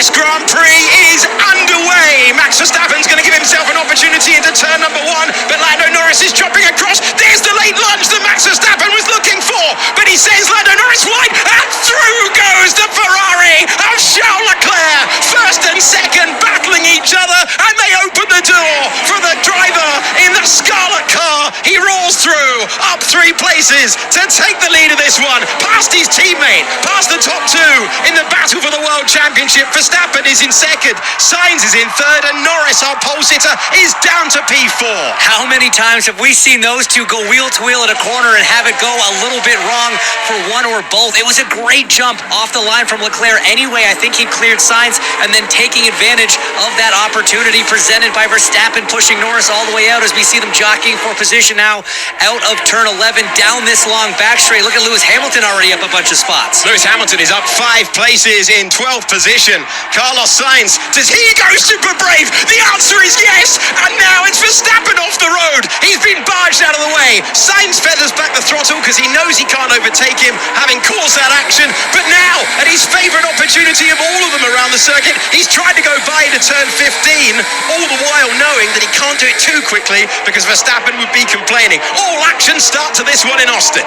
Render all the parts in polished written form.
US Grand Prix is underway. Max Verstappen's going to give himself an opportunity into turn number 1, but Lando Norris is dropping across. There's the late lunge that Max Verstappen was looking for, but he sends Lando Norris wide, and through goes the Ferrari of Charles Leclerc. First and second battling each other, and they open the door for the driver in the Scarlet car. He rolls through, up 3 places to take the lead of this one, past his teammate, past the top 2 in the battle for the World Championship. Verstappen is in second, Sainz is in third, and Norris, our pole sitter, is down to P4. How many times have we seen those two go wheel to wheel at a corner and have it go a little bit wrong for one or both? It was a great jump off the line from Leclerc anyway. I think he cleared Sainz, and then taking advantage of that opportunity presented by Verstappen, pushing Norris all the way out as we see them jockeying for position now out of turn 11 down this long back straight. Look at Lewis Hamilton already up a bunch of spots. Lewis Hamilton is up 5 places in 12th position. Carlos Sainz, does he go super brave? The answer is yes, and now it's Verstappen off the road. He's been barged out of the way. Sainz feathers back the throttle because he knows he can't overtake him, having caused that action, but now at his favourite opportunity of all of them around the circuit, he's tried to go by to turn 15, all the while knowing that he can't do it too quickly because Verstappen would be complaining. All action start to this one in Austin.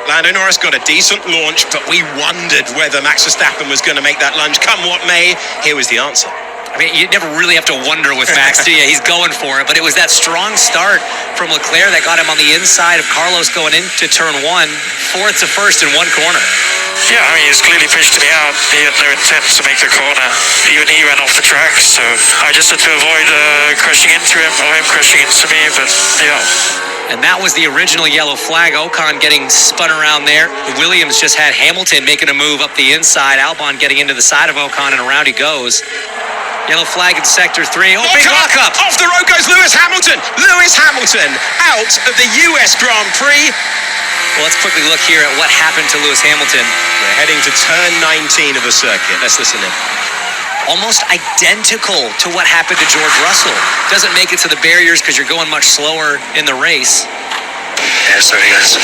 Lando Norris got a decent launch, but we wondered whether Max Verstappen was going to make that lunge come what may. Here was the answer. I mean, you never really have to wonder with Max, do you? He's going for it, but it was that strong start from Leclerc that got him on the inside of Carlos going into turn 1, fourth to first in one corner. Yeah, I mean, he's clearly pitched me out. He had no intent to make the corner. Even he ran off the track, so I just had to avoid crashing into him or him crashing into me, but yeah. And that was the original yellow flag. Ocon getting spun around there. Williams just had Hamilton making a move up the inside. Albon getting into the side of Ocon, and around he goes. Yellow flag in sector 3. Oh, big lockup. Off the road goes Lewis Hamilton. Lewis Hamilton out of the US Grand Prix. Well, let's quickly look here at what happened to Lewis Hamilton. We're heading to turn 19 of the circuit. Let's listen in. Almost identical to what happened to George Russell. Doesn't make it to the barriers because you're going much slower in the race. Yeah, sorry guys.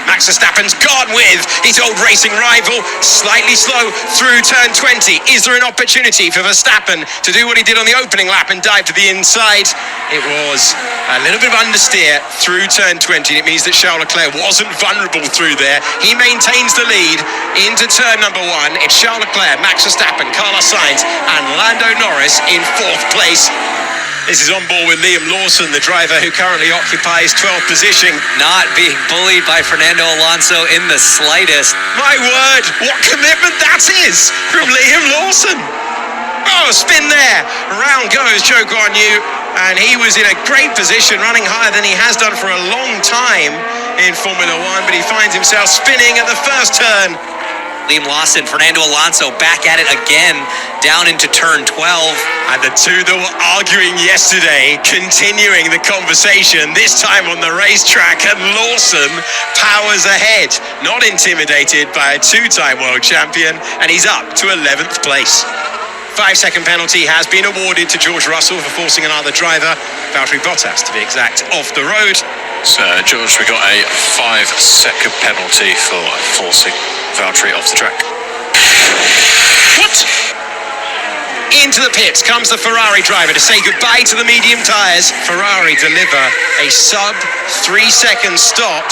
Max Verstappen's gone with his old racing rival, slightly slow through turn 20. Is there an opportunity for Verstappen to do what he did on the opening lap and dive to the inside? It was a little bit of understeer through turn 20. It means that Charles Leclerc wasn't vulnerable through there. He maintains the lead into turn number 1. It's Charles Leclerc, Max Verstappen, Carlos Sainz, and Lando Norris in 4th place. This is on board with Liam Lawson, the driver who currently occupies 12th position. Not being bullied by Fernando Alonso in the slightest. My word, what commitment that is from Liam Lawson. Oh, spin there. Around goes Zhou Guanyu, and he was in a great position, running higher than he has done for a long time in Formula 1, but he finds himself spinning at the first turn. Liam Lawson, Fernando Alonso back at it again, down into turn 12. And the two that were arguing yesterday, continuing the conversation, this time on the racetrack, and Lawson powers ahead, not intimidated by a 2-time world champion, and he's up to 11th place. 5-second penalty has been awarded to George Russell for forcing another driver, Valtteri Bottas to be exact, off the road. So, George, we got a 5-second penalty for forcing Valtteri off the track. What? Into the pits comes the Ferrari driver to say goodbye to the medium tyres. Ferrari deliver a sub 3-second stop.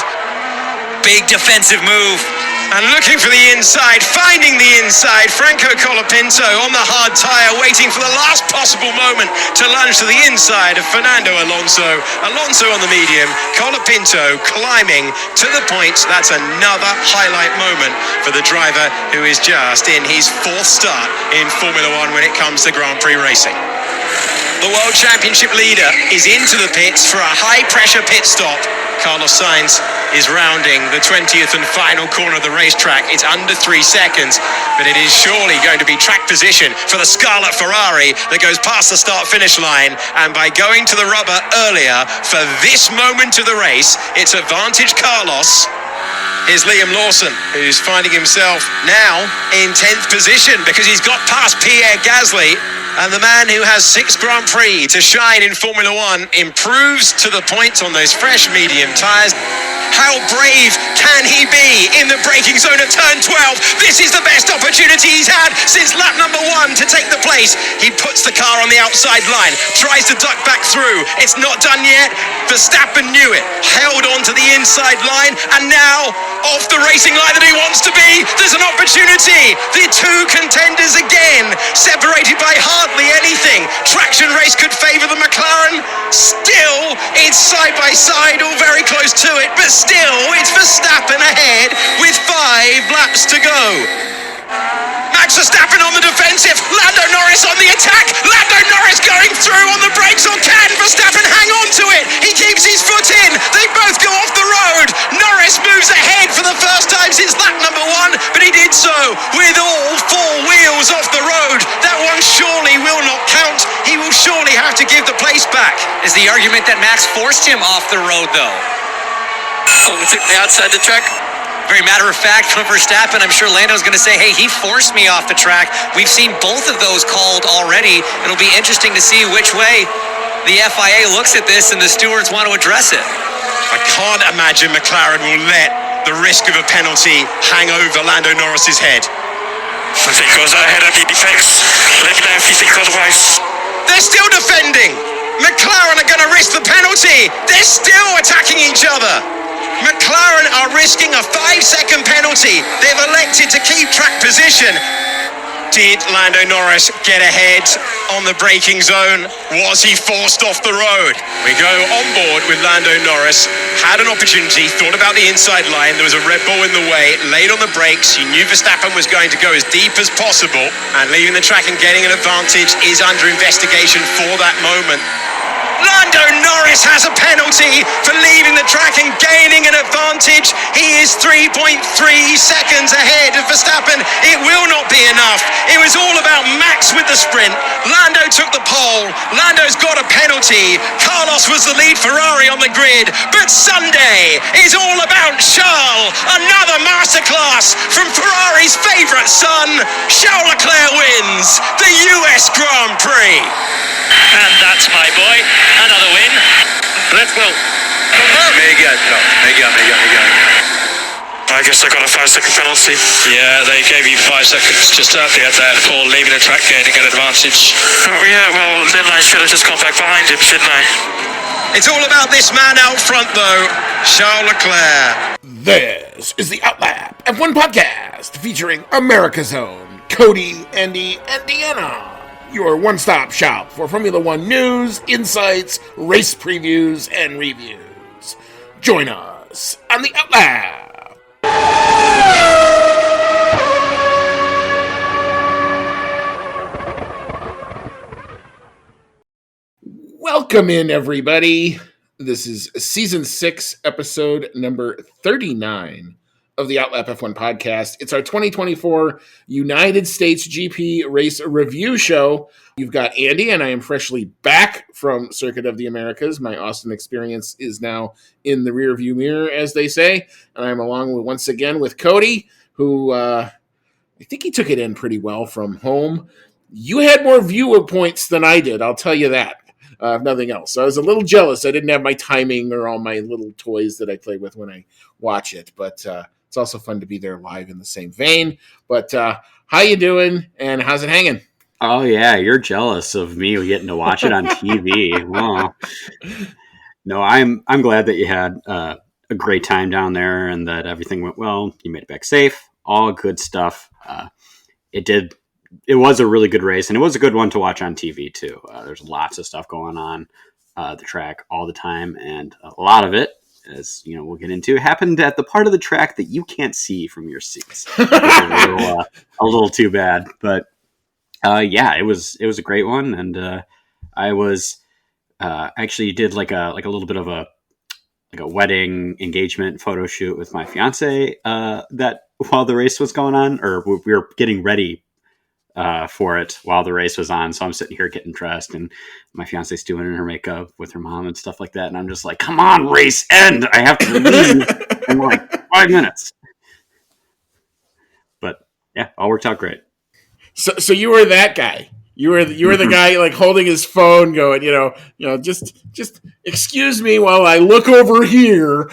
Big defensive move. And looking for the inside, finding the inside, Franco Colapinto on the hard tyre, waiting for the last possible moment to lunge to the inside of Fernando Alonso. Alonso on the medium, Colapinto climbing to the points. That's another highlight moment for the driver who is just in his 4th start in Formula 1 when it comes to Grand Prix racing. The World Championship leader is into the pits for a high-pressure pit stop. Carlos Sainz is rounding the 20th and final corner of the racetrack. It's under 3 seconds, but it is surely going to be track position for the Scarlet Ferrari that goes past the start-finish line. And by going to the rubber earlier for this moment of the race, it's advantage Carlos. Here's Liam Lawson, who's finding himself now in 10th position because he's got past Pierre Gasly. And the man who has 6 Grand Prix to shine in Formula 1 improves to the points on those fresh medium tyres. How brave can he be in the braking zone at turn 12? This is the best opportunity he's had since lap number 1 to take the place. He puts the car on the outside line, tries to duck back through. It's not done yet. Verstappen knew it, held on to the inside line, and now off the racing line that he wants to be. There's an opportunity. The two contenders again, separated by hardly anything. Traction race could favour the McLaren. Still, it's side by side or very close to it, but still, it's Verstappen ahead with 5 laps to go. Max Verstappen on the defensive, Lando Norris on the attack, Lando Norris going through on the brakes, or can Verstappen hang on to it? He keeps his foot in, they both go off the road. Norris moves ahead for the first time since lap number 1, but he did so with all 4 wheels off the road. That one surely will not count. He will surely have to give the place back. Is the argument that Max forced him off the road, though? So we took me outside the track. Very matter of fact from Verstappen. I'm sure Lando's going to say, hey, he forced me off the track. We've seen both of those called already. It'll be interesting to see which way the FIA looks at this and the stewards want to address it. I can't imagine McLaren will let the risk of a penalty hang over Lando Norris's head. I think goes ahead of the defense. Let me know if you think otherwise. They're still defending. McLaren are going to risk the penalty. They're still attacking each other. McLaren are risking a 5-second penalty. They've elected to keep track position. Did Lando Norris get ahead on the braking zone? Was he forced off the road? We go on board with Lando Norris. Had an opportunity, thought about the inside line. There was a Red Bull in the way, laid on the brakes. He knew Verstappen was going to go as deep as possible, and leaving the track and getting an advantage is under investigation for that moment. Lando Norris has a penalty for leaving the track and gaining an advantage. He is 3.3 seconds ahead of Verstappen. It will not be enough. It was all about Max with the sprint. Lando took the pole. Lando's got a penalty. Carlos was the lead Ferrari on the grid. But Sunday is all about Charles. Another masterclass from Ferrari's favourite son. Charles Leclerc wins the US Grand Prix. And that's my boy. Another win. Let's go. I guess I got a 5-second penalty. Yeah, they gave you 5 seconds just out there for leaving the track gaining an advantage. Oh yeah, well then I should have just gone back behind him, shouldn't I? It's all about this man out front though, Charles Leclerc. This is the Outlap F1 podcast featuring America's own Cody, Andy, and Deanna. Your one-stop shop for Formula One news, insights, race previews, and reviews. Join us on the Outlap. Welcome in, everybody. This is Season 6, Episode number 39 of the Outlap F1 podcast. It's our 2024 United States GP race review show. You've got Andy, and I am freshly back from Circuit of the Americas. My Austin experience is now in the rearview mirror, as they say. And I'm along with, once again, with Cody, who I think he took it in pretty well from home. You had more viewpoints than I did, I'll tell you that. If nothing else. So I was a little jealous. I didn't have my timing or all my little toys that I play with when I watch it. But it's also fun to be there live in the same vein. But how you doing, and how's it hanging? Oh, yeah, you're jealous of me getting to watch it on TV. Wow. No, I'm glad that you had a great time down there and that everything went well. You made it back safe. All good stuff. It was a really good race, and it was a good one to watch on TV, too. There's lots of stuff going on the track all the time, and a lot of it, as you know, we'll get into, happened at the part of the track that you can't see from your seats. A little too bad, but yeah, it was a great one, and I was actually did like a little bit of a wedding engagement photo shoot with my fiance that while the race was going on, or we were getting ready for it while the race was on. So I'm sitting here getting dressed, and my fiance's doing her makeup with her mom and stuff like that. And I'm just like, come on, race end. I have to leave in like 5 minutes. But yeah, all worked out great. So you were that guy. You were the guy like holding his phone, going, just excuse me while I look over here.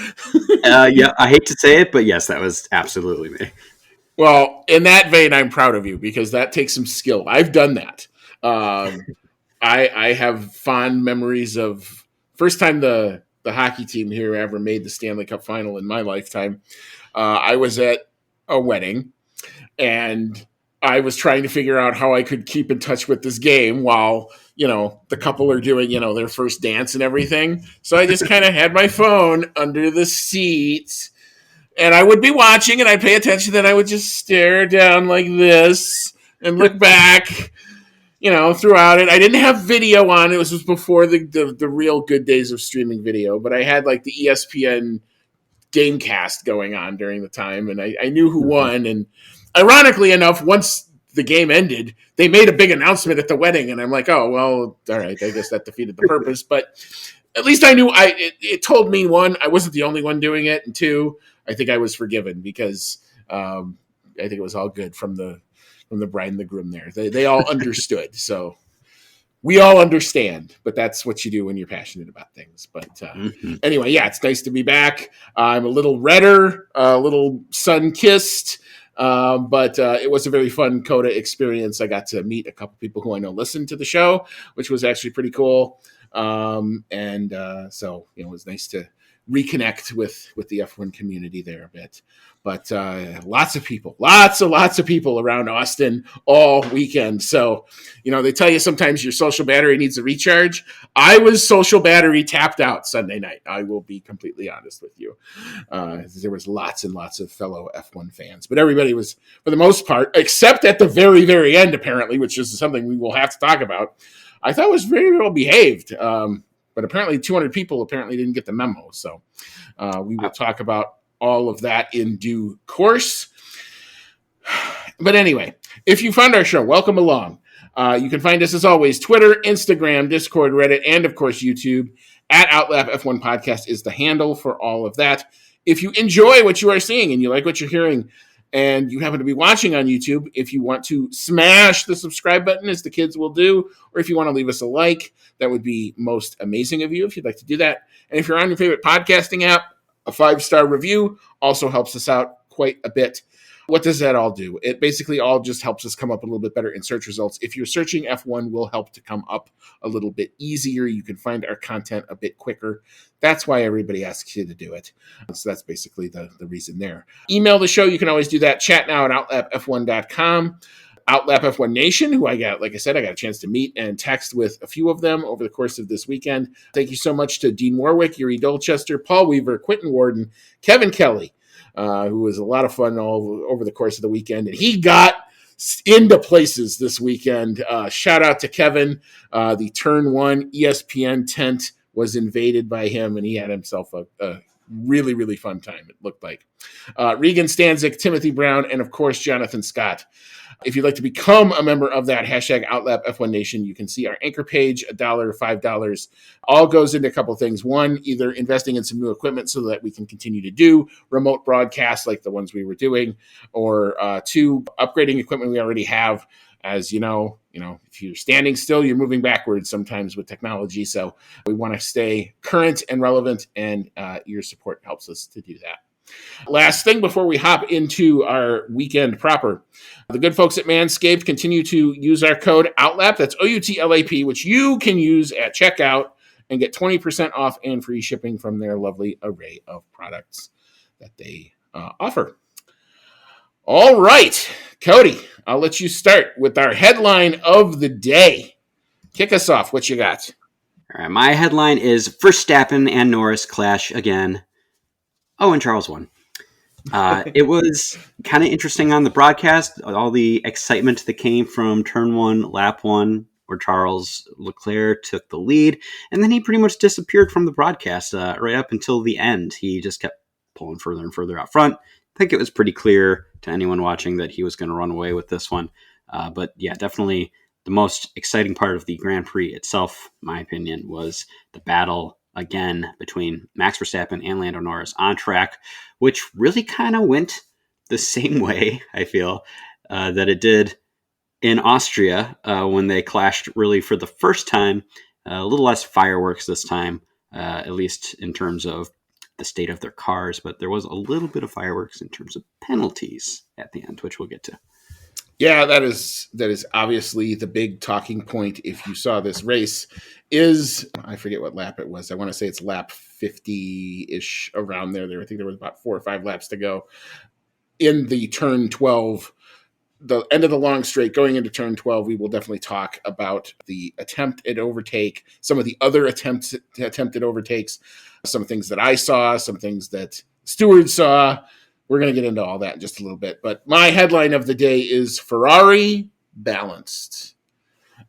Yeah, I hate to say it, but yes, that was absolutely me. Well, in that vein, I'm proud of you because that takes some skill. I've done that. I have fond memories of first time the hockey team here ever made the Stanley Cup final in my lifetime. I was at a wedding and I was trying to figure out how I could keep in touch with this game while, the couple are doing, their first dance and everything. So I just kind of had my phone under the seat and I would be watching and I'd pay attention. Then I would just stare down like this and look back, throughout it. I didn't have video on. It was just before the real good days of streaming video, but I had like the ESPN Gamecast going on during the time, and I knew who won. And ironically enough, once the game ended, they made a big announcement at the wedding, and I'm like, oh, well, all right, I guess that defeated the purpose. But at least I knew it told me, one, I wasn't the only one doing it, and two, I think I was forgiven because I think it was all good from the bride and the groom there. They all understood. So we all understand, but that's what you do when you're passionate about things. But anyway, yeah, it's nice to be back. I'm a little redder, a little sun-kissed, but it was a very fun CODA experience. I got to meet a couple people who I know listen to the show, which was actually pretty cool. So it was nice to reconnect with the F1 community there a bit. But lots of people around Austin all weekend. So, they tell you sometimes your social battery needs a recharge. I was social battery tapped out Sunday night. I will be completely honest with you. There was lots and lots of fellow F1 fans, but everybody was, for the most part, except at the very, very end, apparently, which is something we will have to talk about, I thought was very well behaved. But apparently 200 people didn't get the memo. So we will talk about all of that in due course. But anyway, if you found our show, welcome along. You can find us as always, Twitter, Instagram, Discord, Reddit, and of course, YouTube. At Outlap F1 Podcast is the handle for all of that. If you enjoy what you are seeing and you like what you're hearing, and you happen to be watching on YouTube, if you want to smash the subscribe button, as the kids will do, or if you want to leave us a like, that would be most amazing of you if you'd like to do that. And if you're on your favorite podcasting app, a 5-star review also helps us out quite a bit. What does that all do? It basically all just helps us come up a little bit better in search results. If you're searching F1, we'll help to come up a little bit easier. You can find our content a bit quicker. That's why everybody asks you to do it. So that's basically the reason there. Email the show. You can always do that. Chat now at outlapf1.com. Outlap F1 Nation, who I got a chance to meet and text with a few of them over the course of this weekend. Thank you so much to Dean Warwick, Yuri Dolchester, Paul Weaver, Quentin Warden, Kevin Kelly, who was a lot of fun all over the course of the weekend. And he got into places this weekend. Shout out to Kevin. The Turn 1 ESPN tent was invaded by him, and he had himself a really, really fun time, it looked like. Regan Stanzik, Timothy Brown, and of course, Jonathan Scott. If you'd like to become a member of that hashtag Outlap F1 Nation, you can see our anchor page, $1, $5. All goes into a couple of things. One, either investing in some new equipment so that we can continue to do remote broadcasts like the ones we were doing, or two, upgrading equipment we already have. As you know, if you're standing still, you're moving backwards sometimes with technology. So we want to stay current and relevant, and your support helps us to do that. Last thing before we hop into our weekend proper, the good folks at Manscaped continue to use our code OUTLAP, that's OUTLAP, which you can use at checkout and get 20% off and free shipping from their lovely array of products that they offer. All right, Cody, I'll let you start with our headline of the day. Kick us off. What you got? All right, my headline is Verstappen and Norris clash again. Oh, and Charles won. It was kind of interesting on the broadcast, all the excitement that came from turn 1, lap 1, where Charles Leclerc took the lead, and then he pretty much disappeared from the broadcast right up until the end. He just kept pulling further and further out front. I think it was pretty clear to anyone watching that he was going to run away with this one. But yeah, definitely the most exciting part of the Grand Prix itself, in my opinion, was the battle again between Max Verstappen and Lando Norris on track, which really kind of went the same way, I feel, that it did in Austria when they clashed really for the first time. A little less fireworks this time, at least in terms of the state of their cars, but there was a little bit of fireworks in terms of penalties at the end, which we'll get to. Yeah, that is obviously the big talking point. If you saw this race, is I forget what lap it was. I want to say it's lap 50-ish, around there. I think there was about 4 or 5 laps to go in the turn 12. The end of the long straight going into turn 12, we will definitely talk about the attempt at overtake, some of the other attempted overtakes, some things that I saw, some things that Stewart saw. We're going to get into all that in just a little bit. But my headline of the day is Ferrari balanced.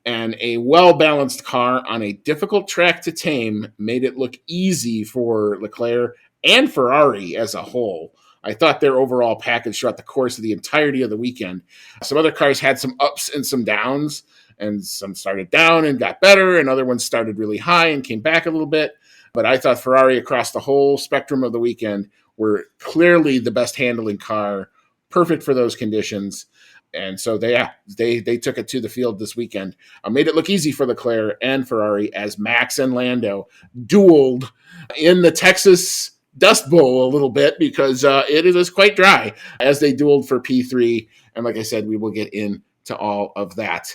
And a well-balanced car on a difficult track to tame made it look easy for Leclerc and Ferrari as a whole. I thought their overall package throughout the course of the entirety of the weekend. Some other cars had some ups and some downs, and some started down and got better, and other ones started really high and came back a little bit. But I thought Ferrari across the whole spectrum of the weekend were clearly the best handling car, perfect for those conditions. And so they took it to the field this weekend. Made it look easy for Leclerc and Ferrari as Max and Lando dueled in the Texas Dust Bowl a little bit, because it is quite dry as they dueled for P3. And like I said, we will get into all of that.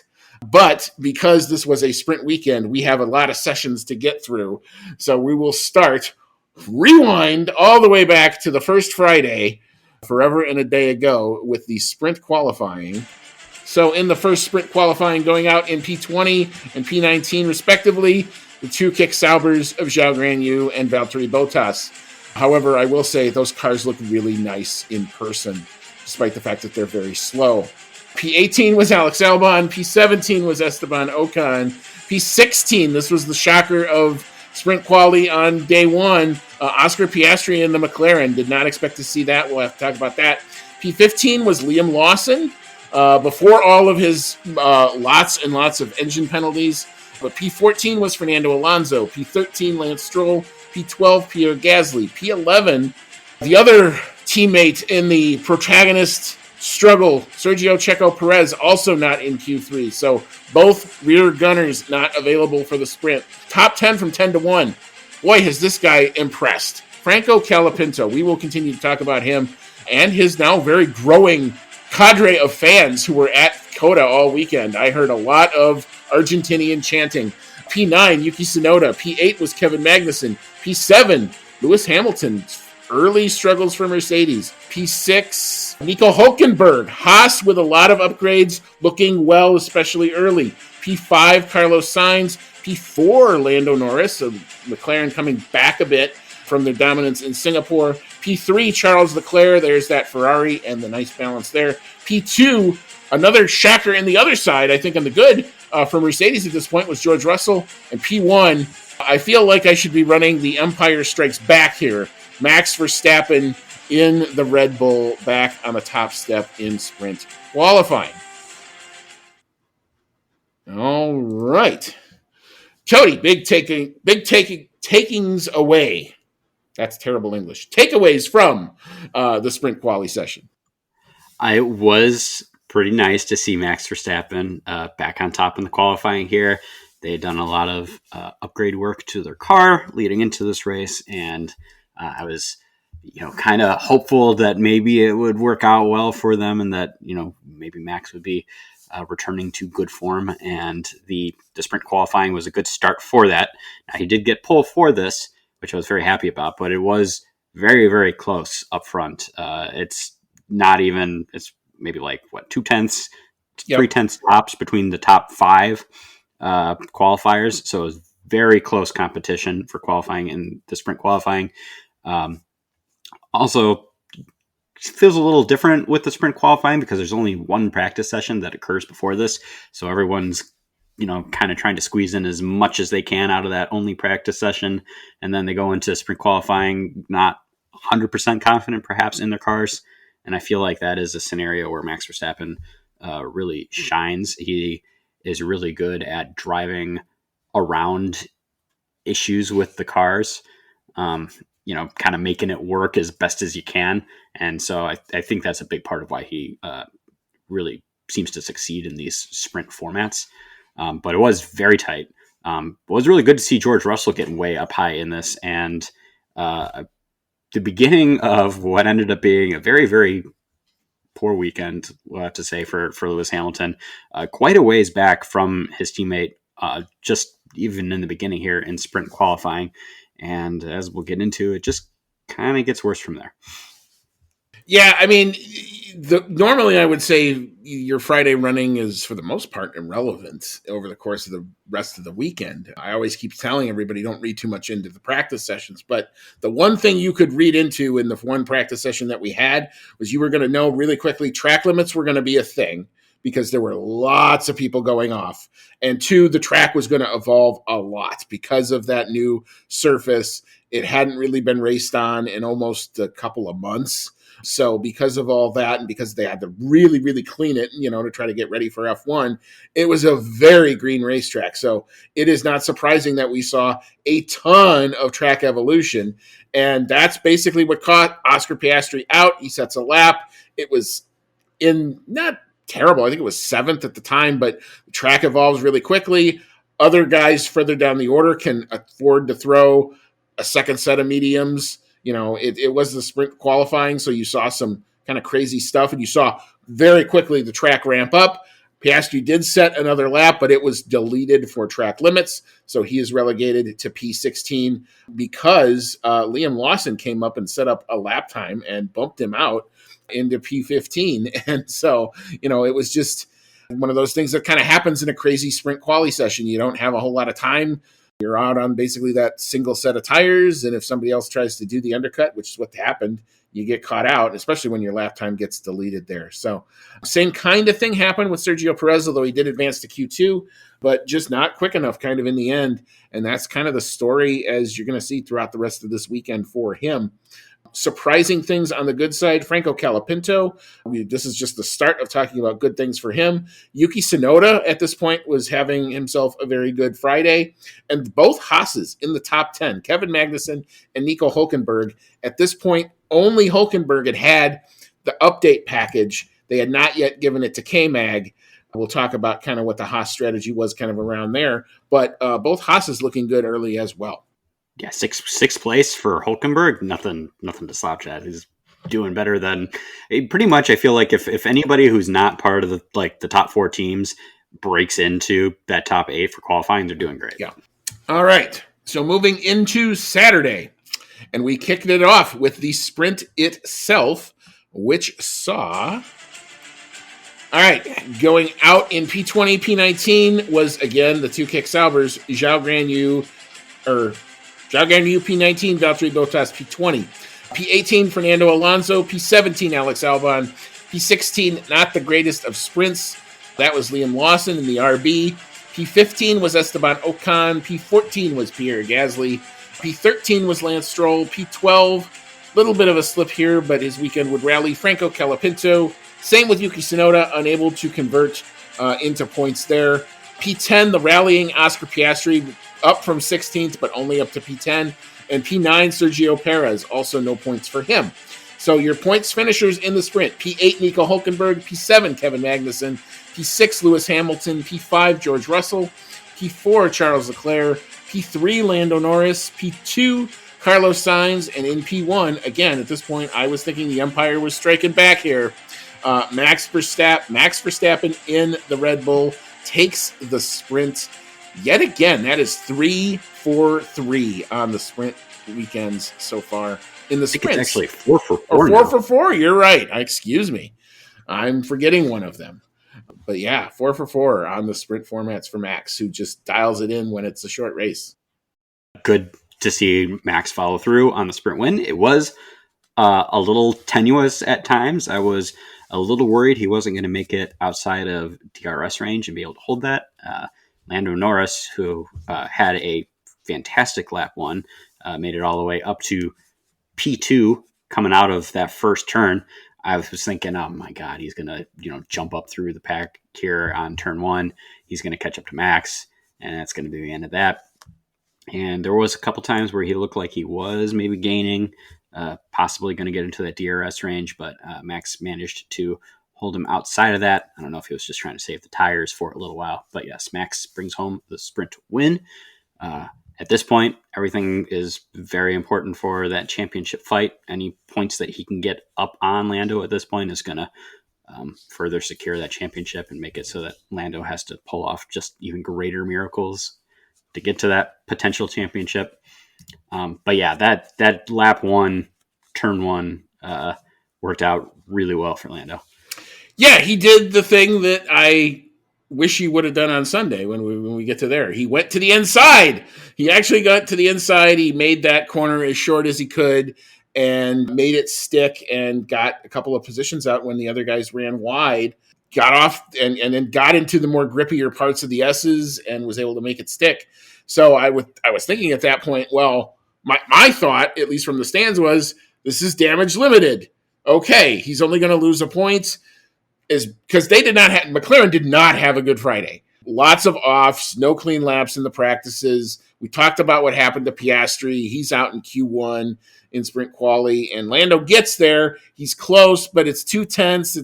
But because this was a sprint weekend, we have a lot of sessions to get through. So we will rewind all the way back to the first Friday, forever and a day ago, with the sprint qualifying. So in the first sprint qualifying, going out in P20 and P19 respectively, the two kick Saubers of Zhao Guanyu and Valtteri Bottas. However, I will say those cars look really nice in person, despite the fact that they're very slow. P18 was Alex Albon. P17 was Esteban Ocon. P16, this was the shocker of sprint quali on day one. Oscar Piastri in the McLaren. Did not expect to see that. We'll have to talk about that. P15 was Liam Lawson. Before all of his lots and lots of engine penalties. But P14 was Fernando Alonso. P13, Lance Stroll. P12, Pierre Gasly. P11, the other teammate in the protagonist struggle, Sergio Checo Perez, also not in Q3. So both rear gunners not available for the sprint. Top 10 from 10 to 1. Boy, has this guy impressed. Franco Colapinto, we will continue to talk about him and his now very growing cadre of fans who were at COTA all weekend. I heard a lot of Argentinian chanting. P9, Yuki Tsunoda. P8 was Kevin Magnussen. P7, Lewis Hamilton. Early struggles for Mercedes. P6, Nico Hulkenberg. Haas with a lot of upgrades, looking well, especially early. P5, Carlos Sainz. P4, Lando Norris. So McLaren coming back a bit from their dominance in Singapore. P3, Charles Leclerc. There's that Ferrari and the nice balance there. P2, another shocker in the other side, I think on the good, for Mercedes at this point was George Russell. And P1, I feel like I should be running the Empire Strikes Back here. Max Verstappen in the Red Bull, back on the top step in sprint qualifying. All right. Cody, big takings away. That's terrible English. Takeaways from the sprint quali session. It was pretty nice to see Max Verstappen back on top in the qualifying here. They had done a lot of upgrade work to their car leading into this race, and I was, kind of hopeful that maybe it would work out well for them, and that maybe Max would be returning to good form. And the sprint qualifying was a good start for that. Now, he did get pole for this, which I was very happy about, but it was very, very close up front. It's not even, it's maybe like 2/10, 3/10 tops between the top 5 qualifiers. So it was very close competition for qualifying in the sprint qualifying. Also, feels a little different with the sprint qualifying because there's only one practice session that occurs before this. So everyone's, kind of trying to squeeze in as much as they can out of that only practice session. And then they go into sprint qualifying not 100% confident perhaps in their cars. And I feel like that is a scenario where Max Verstappen really shines. He is really good at driving around issues with the cars, kind of making it work as best as you can. And so I think that's a big part of why he really seems to succeed in these sprint formats. But it was very tight. It was really good to see George Russell getting way up high in this, and the beginning of what ended up being a very, very poor weekend, we'll have to say, for Lewis Hamilton, quite a ways back from his teammate, just even in the beginning here in sprint qualifying. And as we'll get into, it just kind of gets worse from there. Yeah, I mean, normally I would say your Friday running is, for the most part, irrelevant over the course of the rest of the weekend. I always keep telling everybody, don't read too much into the practice sessions. But the one thing you could read into in the one practice session that we had was you were going to know really quickly track limits were going to be a thing because there were lots of people going off. And two, the track was going to evolve a lot because of that new surface. It hadn't really been raced on in almost a couple of months. So because of all that and because they had to really, really clean it, to try to get ready for F1, it was a very green racetrack. So it is not surprising that we saw a ton of track evolution. And that's basically what caught Oscar Piastri out. He sets a lap. It was not terrible. I think it was 7th at the time, but the track evolves really quickly. Other guys further down the order can afford to throw a second set of mediums. It was the sprint qualifying, so you saw some kind of crazy stuff, and you saw very quickly the track ramp up. Piastri did set another lap, but it was deleted for track limits, so he is relegated to P16 because Liam Lawson came up and set up a lap time and bumped him out into P15. And so, it was just one of those things that kind of happens in a crazy sprint quali session. You don't have a whole lot of time. You're out on basically that single set of tires, and if somebody else tries to do the undercut, which is what happened, you get caught out, especially when your lap time gets deleted there. So same kind of thing happened with Sergio Perez, although he did advance to Q2, but just not quick enough kind of in the end. And that's kind of the story as you're going to see throughout the rest of this weekend for him. Surprising things on the good side, Franco Colapinto. This is just the start of talking about good things for him. Yuki Tsunoda at this point was having himself a very good Friday. And both Haas's in the top 10, Kevin Magnussen and Nico Hülkenberg. At this point, only Hülkenberg had the update package. They had not yet given it to K-Mag. We'll talk about kind of what the Haas strategy was kind of around there. But both Haas's looking good early as well. Yeah, sixth place for Hülkenberg. Nothing to slouch at. He's doing better than pretty much. I feel like if anybody who's not part of the top 4 teams breaks into that top 8 for qualifying, they're doing great. Yeah. All right. So moving into Saturday, and we kicked it off with the sprint itself, which saw. All right, going out in P20, P19 was again the 2 Kick Saubers, Zhao Guanyu P19, Valtteri Bottas P20. P18, Fernando Alonso. P17, Alex Albon. P16, not the greatest of sprints. That was Liam Lawson in the RB. P15 was Esteban Ocon. P14 was Pierre Gasly. P13 was Lance Stroll. P12, little bit of a slip here, but his weekend would rally. Franco Colapinto. Same with Yuki Tsunoda, unable to convert into points there. P10, the rallying Oscar Piastri, up from 16th, but only up to P10. And P9, Sergio Perez, also no points for him. So your points finishers in the sprint: P8, Nico Hülkenberg. P7, Kevin Magnussen. P6, Lewis Hamilton. P5, George Russell. P4, Charles Leclerc. P3, Lando Norris. P2, Carlos Sainz. And in P1, again, at this point, I was thinking the umpire was striking back here. Max Verstappen in the Red Bull takes the sprint. Yet again, that is 3-4-3 on the sprint weekends so far in the sprint. It's actually 4 for 4. Or 4 for 4. You're right. Excuse me. I'm forgetting one of them. But yeah, 4 for 4 on the sprint formats for Max, who just dials it in when it's a short race. Good to see Max follow through on the sprint win. It was a little tenuous at times. I was a little worried he wasn't going to make it outside of DRS range and be able to hold that. Lando Norris, who had a fantastic lap 1, made it all the way up to P2 coming out of that first turn. I was thinking, oh my God, he's going to jump up through the pack here on turn 1. He's going to catch up to Max, and that's going to be the end of that. And there was a couple times where he looked like he was maybe gaining, possibly going to get into that DRS range, but Max managed to hold him outside of that. I don't know if he was just trying to save the tires for a little while, but yes, Max brings home the sprint win. At this point, everything is very important for that championship fight. Any points that he can get up on Lando at this point is going to further secure that championship and make it so that Lando has to pull off just even greater miracles to get to that potential championship. But yeah, that lap one, turn one, worked out really well for Lando. Yeah, he did the thing that I wish he would have done on Sunday when we get to there. He went to the inside. He actually got to the inside. He made that corner as short as he could and made it stick and got a couple of positions out when the other guys ran wide, got off and then got into the more grippier parts of the S's and was able to make it stick. So I was thinking at that point, well, my thought, at least from the stands, was this is damage limited. Okay, he's only going to lose a point. Is because McLaren did not have a good Friday. Lots of offs, no clean laps in the practices. We talked about what happened to Piastri. He's out in Q1 in sprint quali, and Lando gets there. He's close, but it's too tense.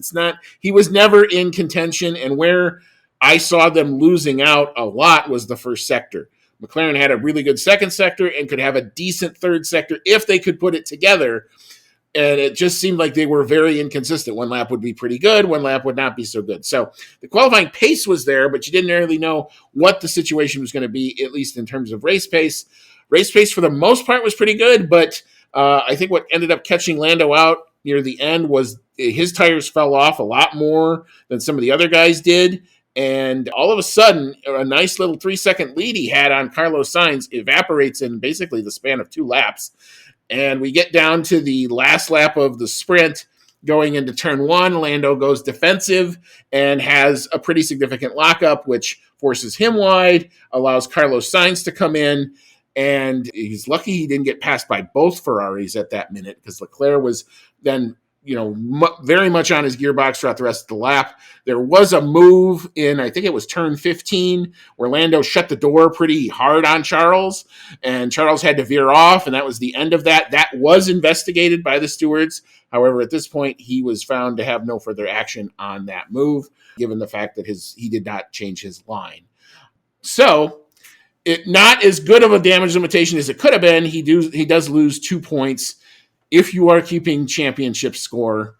He was never in contention, and where I saw them losing out a lot was the first sector. McLaren had a really good second sector and could have a decent third sector if they could put it together. And it just seemed like they were very inconsistent. One lap would be pretty good, one lap would not be so good. So the qualifying pace was there, but you didn't really know what the situation was going to be, at least in terms of race pace. Race pace for the most part was pretty good, but I think what ended up catching Lando out near the end was his tires fell off a lot more than some of the other guys did. And all of a sudden, a nice little 3-second lead he had on Carlos Sainz evaporates in basically the span of 2 laps. And we get down to the last lap of the sprint going into turn 1. Lando goes defensive and has a pretty significant lockup, which forces him wide, allows Carlos Sainz to come in. And he's lucky he didn't get passed by both Ferraris at that minute because Leclerc was then, very much on his gearbox throughout the rest of the lap. There was a move in, I think it was turn 15, where Lando shut the door pretty hard on Charles, and Charles had to veer off, and that was the end of that. That was investigated by the stewards. However, at this point, he was found to have no further action on that move, given the fact that he did not change his line. So, it not as good of a damage limitation as it could have been. He does lose 2 points. If you are keeping championship score,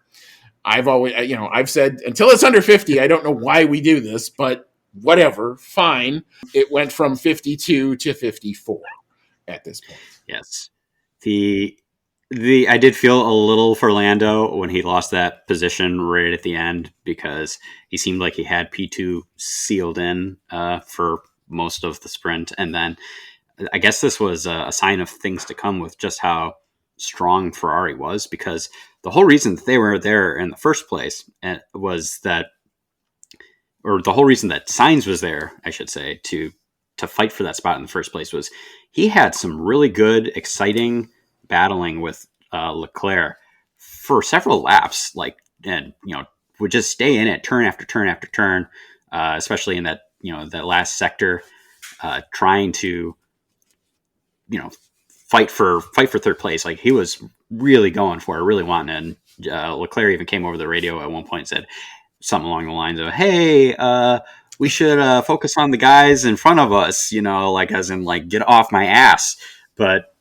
I've said until it's under 50, I don't know why we do this, but whatever, fine. It went from 52 to 54 at this point. Yes. I did feel a little for Lando when he lost that position right at the end because he seemed like he had P2 sealed in for most of the sprint. And then I guess this was a sign of things to come with just how strong Ferrari was, because the whole reason that they were there in the first place was that, or the whole reason that Sainz was there, I should say, to fight for that spot in the first place was he had some really good, exciting battling with Leclerc for several laps, would just stay in it turn after turn after turn, especially in that last sector, trying to fight for third place. Like he was really going for it, really wanting it. And Leclerc even came over the radio at one point and said something along the lines of, "Hey, we should focus on the guys in front of us," as in get off my ass. But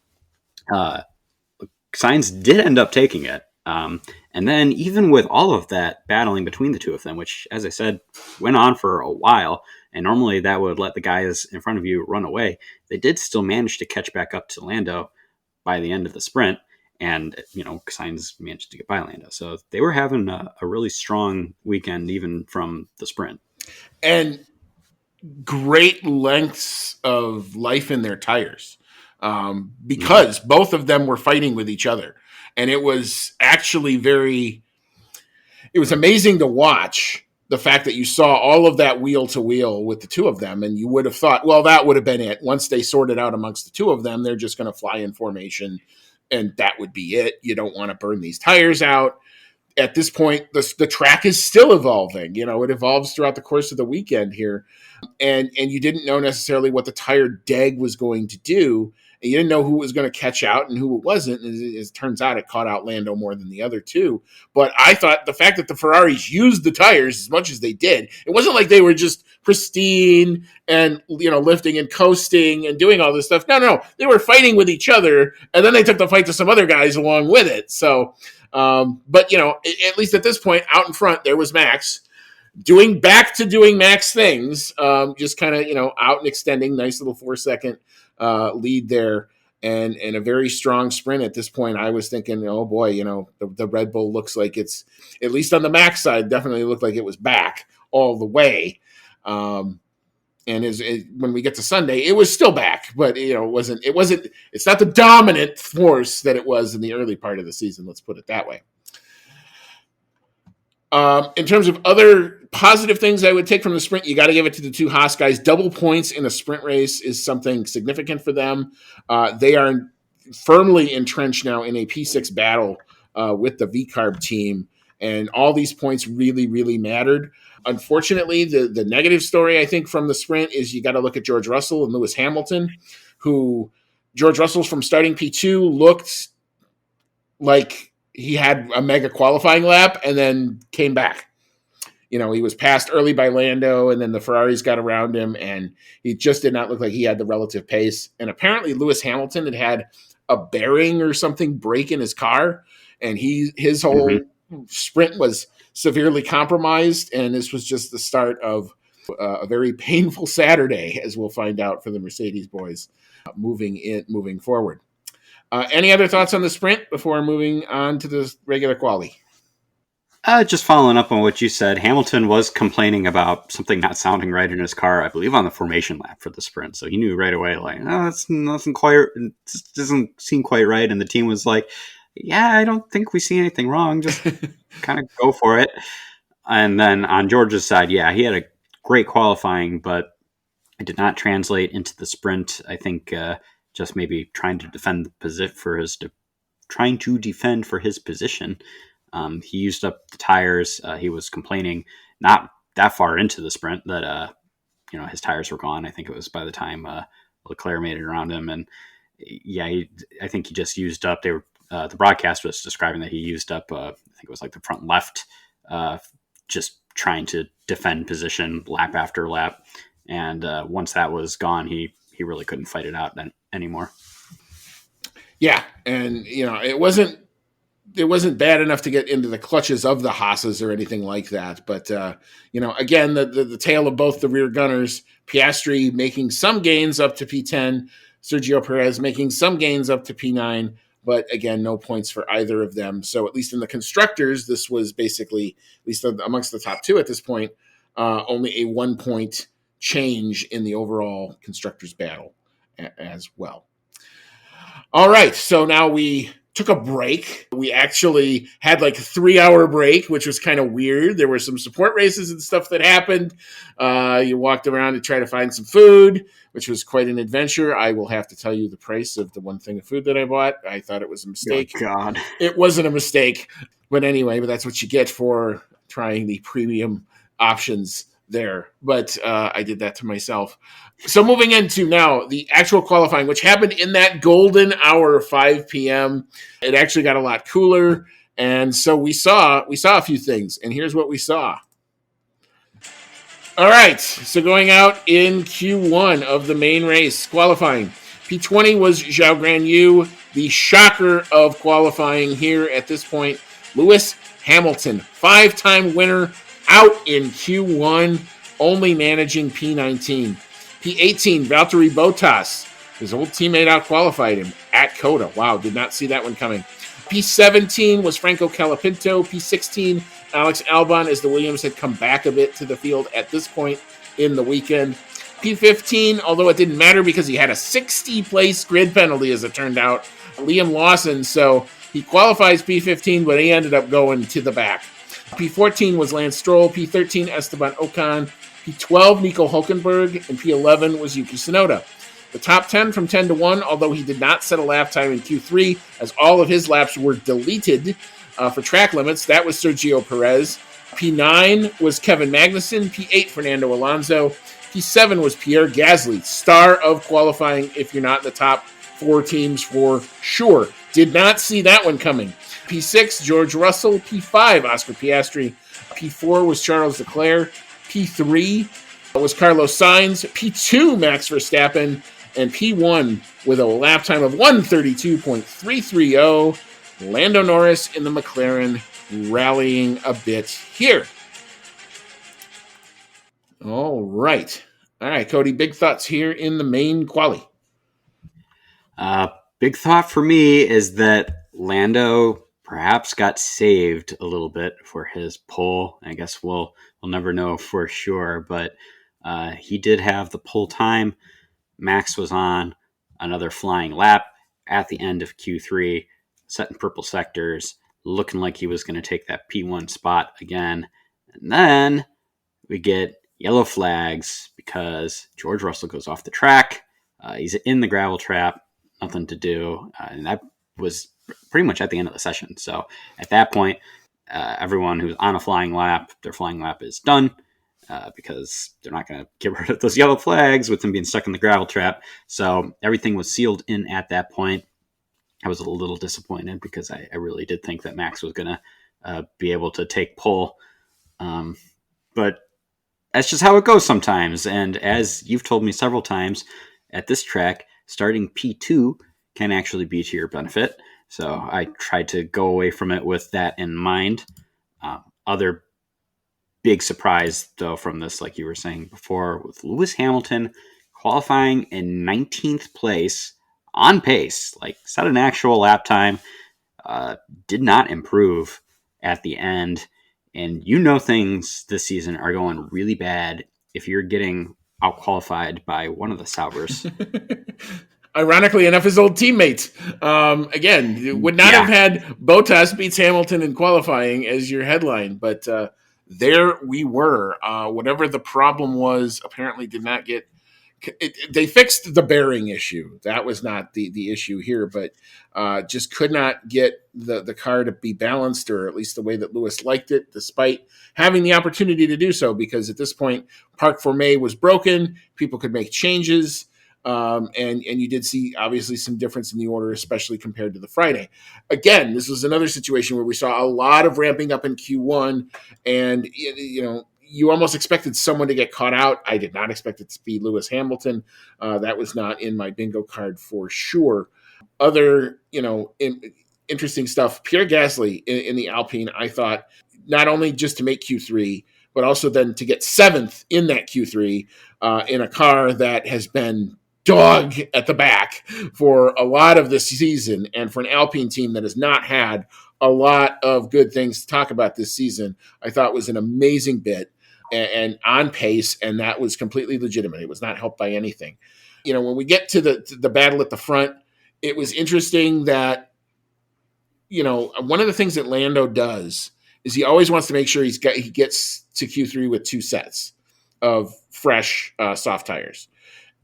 Sainz did end up taking it. And then even with all of that battling between the two of them, which, as I said, went on for a while, and normally that would let the guys in front of you run away, they did still manage to catch back up to Lando by the end of the sprint. And, Sainz managed to get by Lando. So they were having a really strong weekend, even from the sprint. And great lengths of life in their tires because both of them were fighting with each other. And it was actually it was amazing to watch the fact that you saw all of that wheel to wheel with the two of them. And you would have thought, well, that would have been it. Once they sorted out amongst the two of them, they're just going to fly in formation and that would be it. You don't want to burn these tires out. At this point, the track is still evolving. It evolves throughout the course of the weekend here. And you didn't know necessarily what the tire deg was going to do. And you didn't know who was going to catch out and who it wasn't. And it turns out it caught out Lando more than the other two. But I thought the fact that the Ferraris used the tires as much as they did, it wasn't like they were just pristine and, lifting and coasting and doing all this stuff. No. They were fighting with each other, and then they took the fight to some other guys along with it. So, but, at least at this point, out in front, there was Max doing Max things, just kind of, out and extending, nice little 4-second lead there, and a very strong sprint at this point. I was thinking, oh boy, the Red Bull looks like it's, at least on the Max side, definitely looked like it was back all the way. And when we get to Sunday, it was still back, but it's not the dominant force that it was in the early part of the season. Let's put it that way. In terms of other positive things I would take from the sprint, you got to give it to the two Haas guys. Double points in a sprint race is something significant for them. They are firmly entrenched now in a P6 battle with the VCARB team, and all these points really, really mattered. Unfortunately, the negative story, I think, from the sprint is you got to look at George Russell and Lewis Hamilton, who George Russell's from starting P2 looked like he had a mega qualifying lap and then came back. He was passed early by Lando, and then the Ferraris got around him, and he just did not look like he had the relative pace. And apparently Lewis Hamilton had a bearing or something break in his car, and his whole sprint was severely compromised, and this was just the start of a very painful Saturday, as we'll find out for the Mercedes boys moving forward. Any other thoughts on the sprint before moving on to the regular quali? Just following up on what you said, Hamilton was complaining about something not sounding right in his car, I believe on the formation lap for the sprint. So he knew right away, like, that's nothing quite, it doesn't seem quite right. And the team was like, yeah, I don't think we see anything wrong. Just kind of go for it. And then on George's side, yeah, he had a great qualifying, but it did not translate into the sprint. I think just maybe trying to defend for his position. He used up the tires. He was complaining not that far into the sprint that his tires were gone. I think it was by the time Leclerc made it around him, and yeah, I think he just used up. They were the broadcast was describing that he used up. I think it was like the front left, just trying to defend position lap after lap, and once that was gone, he really couldn't fight it out anymore. Yeah, and it wasn't bad enough to get into the clutches of the Haas's or anything like that. But, again, the tale of both the rear gunners, Piastri making some gains up to P10, Sergio Perez making some gains up to P9, but again, no points for either of them. So at least in the constructors, this was basically, at least amongst the top two at this point, only a 1 point change in the overall constructors battle as well. All right, so now we took a break. We actually had like a 3-hour break, which was kind of weird. There were some support races and stuff that happened. You walked around to try to find some food, which was quite an adventure. I will have to tell you the price of the one thing of food that I bought. I thought it was a mistake. Oh, God. It wasn't a mistake. But anyway, that's what you get for trying the premium options there. But I did that to myself. So moving into now the actual qualifying, which happened in that golden hour of 5 p.m. It actually got a lot cooler. And so we saw a few things. And here's what we saw. All right. So going out in Q1 of the main race, qualifying. P20 was Zhao Guanyu, the shocker of qualifying here at this point. Lewis Hamilton, 5-time winner, out in Q1, only managing P19. P18, Valtteri Bottas, his old teammate out-qualified him at Coda. Wow, did not see that one coming. P17 was Franco Colapinto. P16, Alex Albon, as the Williams had come back a bit to the field at this point in the weekend. P15, although it didn't matter because he had a 60-place grid penalty, as it turned out, Liam Lawson, so he qualifies P15, but he ended up going to the back. P14 was Lance Stroll, P13 Esteban Ocon, P12 Nico Hulkenberg, and P11 was Yuki Tsunoda. The top 10 from 10 to 1, although he did not set a lap time in Q3, as all of his laps were deleted for track limits. That was Sergio Perez. P9 was Kevin Magnussen, P8 Fernando Alonso, P7 was Pierre Gasly, star of qualifying if you're not in the top 4 teams for sure. Did not see that one coming. P6, George Russell. P5, Oscar Piastri. P4 was Charles Leclerc. P3 was Carlos Sainz. P2, Max Verstappen. And P1 with a lap time of 132.330, Lando Norris in the McLaren rallying a bit here. All right, Cody, big thoughts here in the main quali. Big thought for me is that Lando perhaps got saved a little bit for his pole. I guess we'll never know for sure, but he did have the pole time. Max was on another flying lap at the end of Q3, setting purple sectors, looking like he was going to take that P1 spot again. And then we get yellow flags because George Russell goes off the track. He's in the gravel trap, nothing to do. And that was pretty much at the end of the session. So at that point, everyone who's on a flying lap, their flying lap is done. Because they're not going to get rid of those yellow flags with them being stuck in the gravel trap. So everything was sealed in at that point. I was a little disappointed because I really did think that Max was going to be able to take pole. But that's just how it goes sometimes. And as you've told me several times, at this track, starting P2 can actually be to your benefit. So I tried to go away from it with that in mind. Other big surprise, though, from this, like you were saying before, with Lewis Hamilton qualifying in 19th place on pace, like set an actual lap time, did not improve at the end. And things this season are going really bad if you're getting out-qualified by one of the Saubers. Ironically enough, his old teammate. Again, would not have had Bottas beats Hamilton in qualifying as your headline, but there we were. Whatever the problem was, apparently did not get. They fixed the bearing issue. That was not the issue here, but just could not get the car to be balanced, or at least the way that Lewis liked it, despite having the opportunity to do so. Because at this point, Parc Fermé was broken. People could make changes. And you did see obviously some difference in the order, especially compared to the Friday. Again, this was another situation where we saw a lot of ramping up in Q1, and you almost expected someone to get caught out. I did not expect it to be Lewis Hamilton. That was not in my bingo card for sure. Other interesting stuff. Pierre Gasly in the Alpine, I thought, not only just to make Q3, but also then to get 7th in that Q3 in a car that has been dog at the back for a lot of this season, and for an Alpine team that has not had a lot of good things to talk about this season, I thought was an amazing bit and on pace, and that was completely legitimate. It was not helped by anything. When we get to the battle at the front, it was interesting that, one of the things that Lando does is he always wants to make sure he gets to Q3 with 2 sets of fresh soft tires.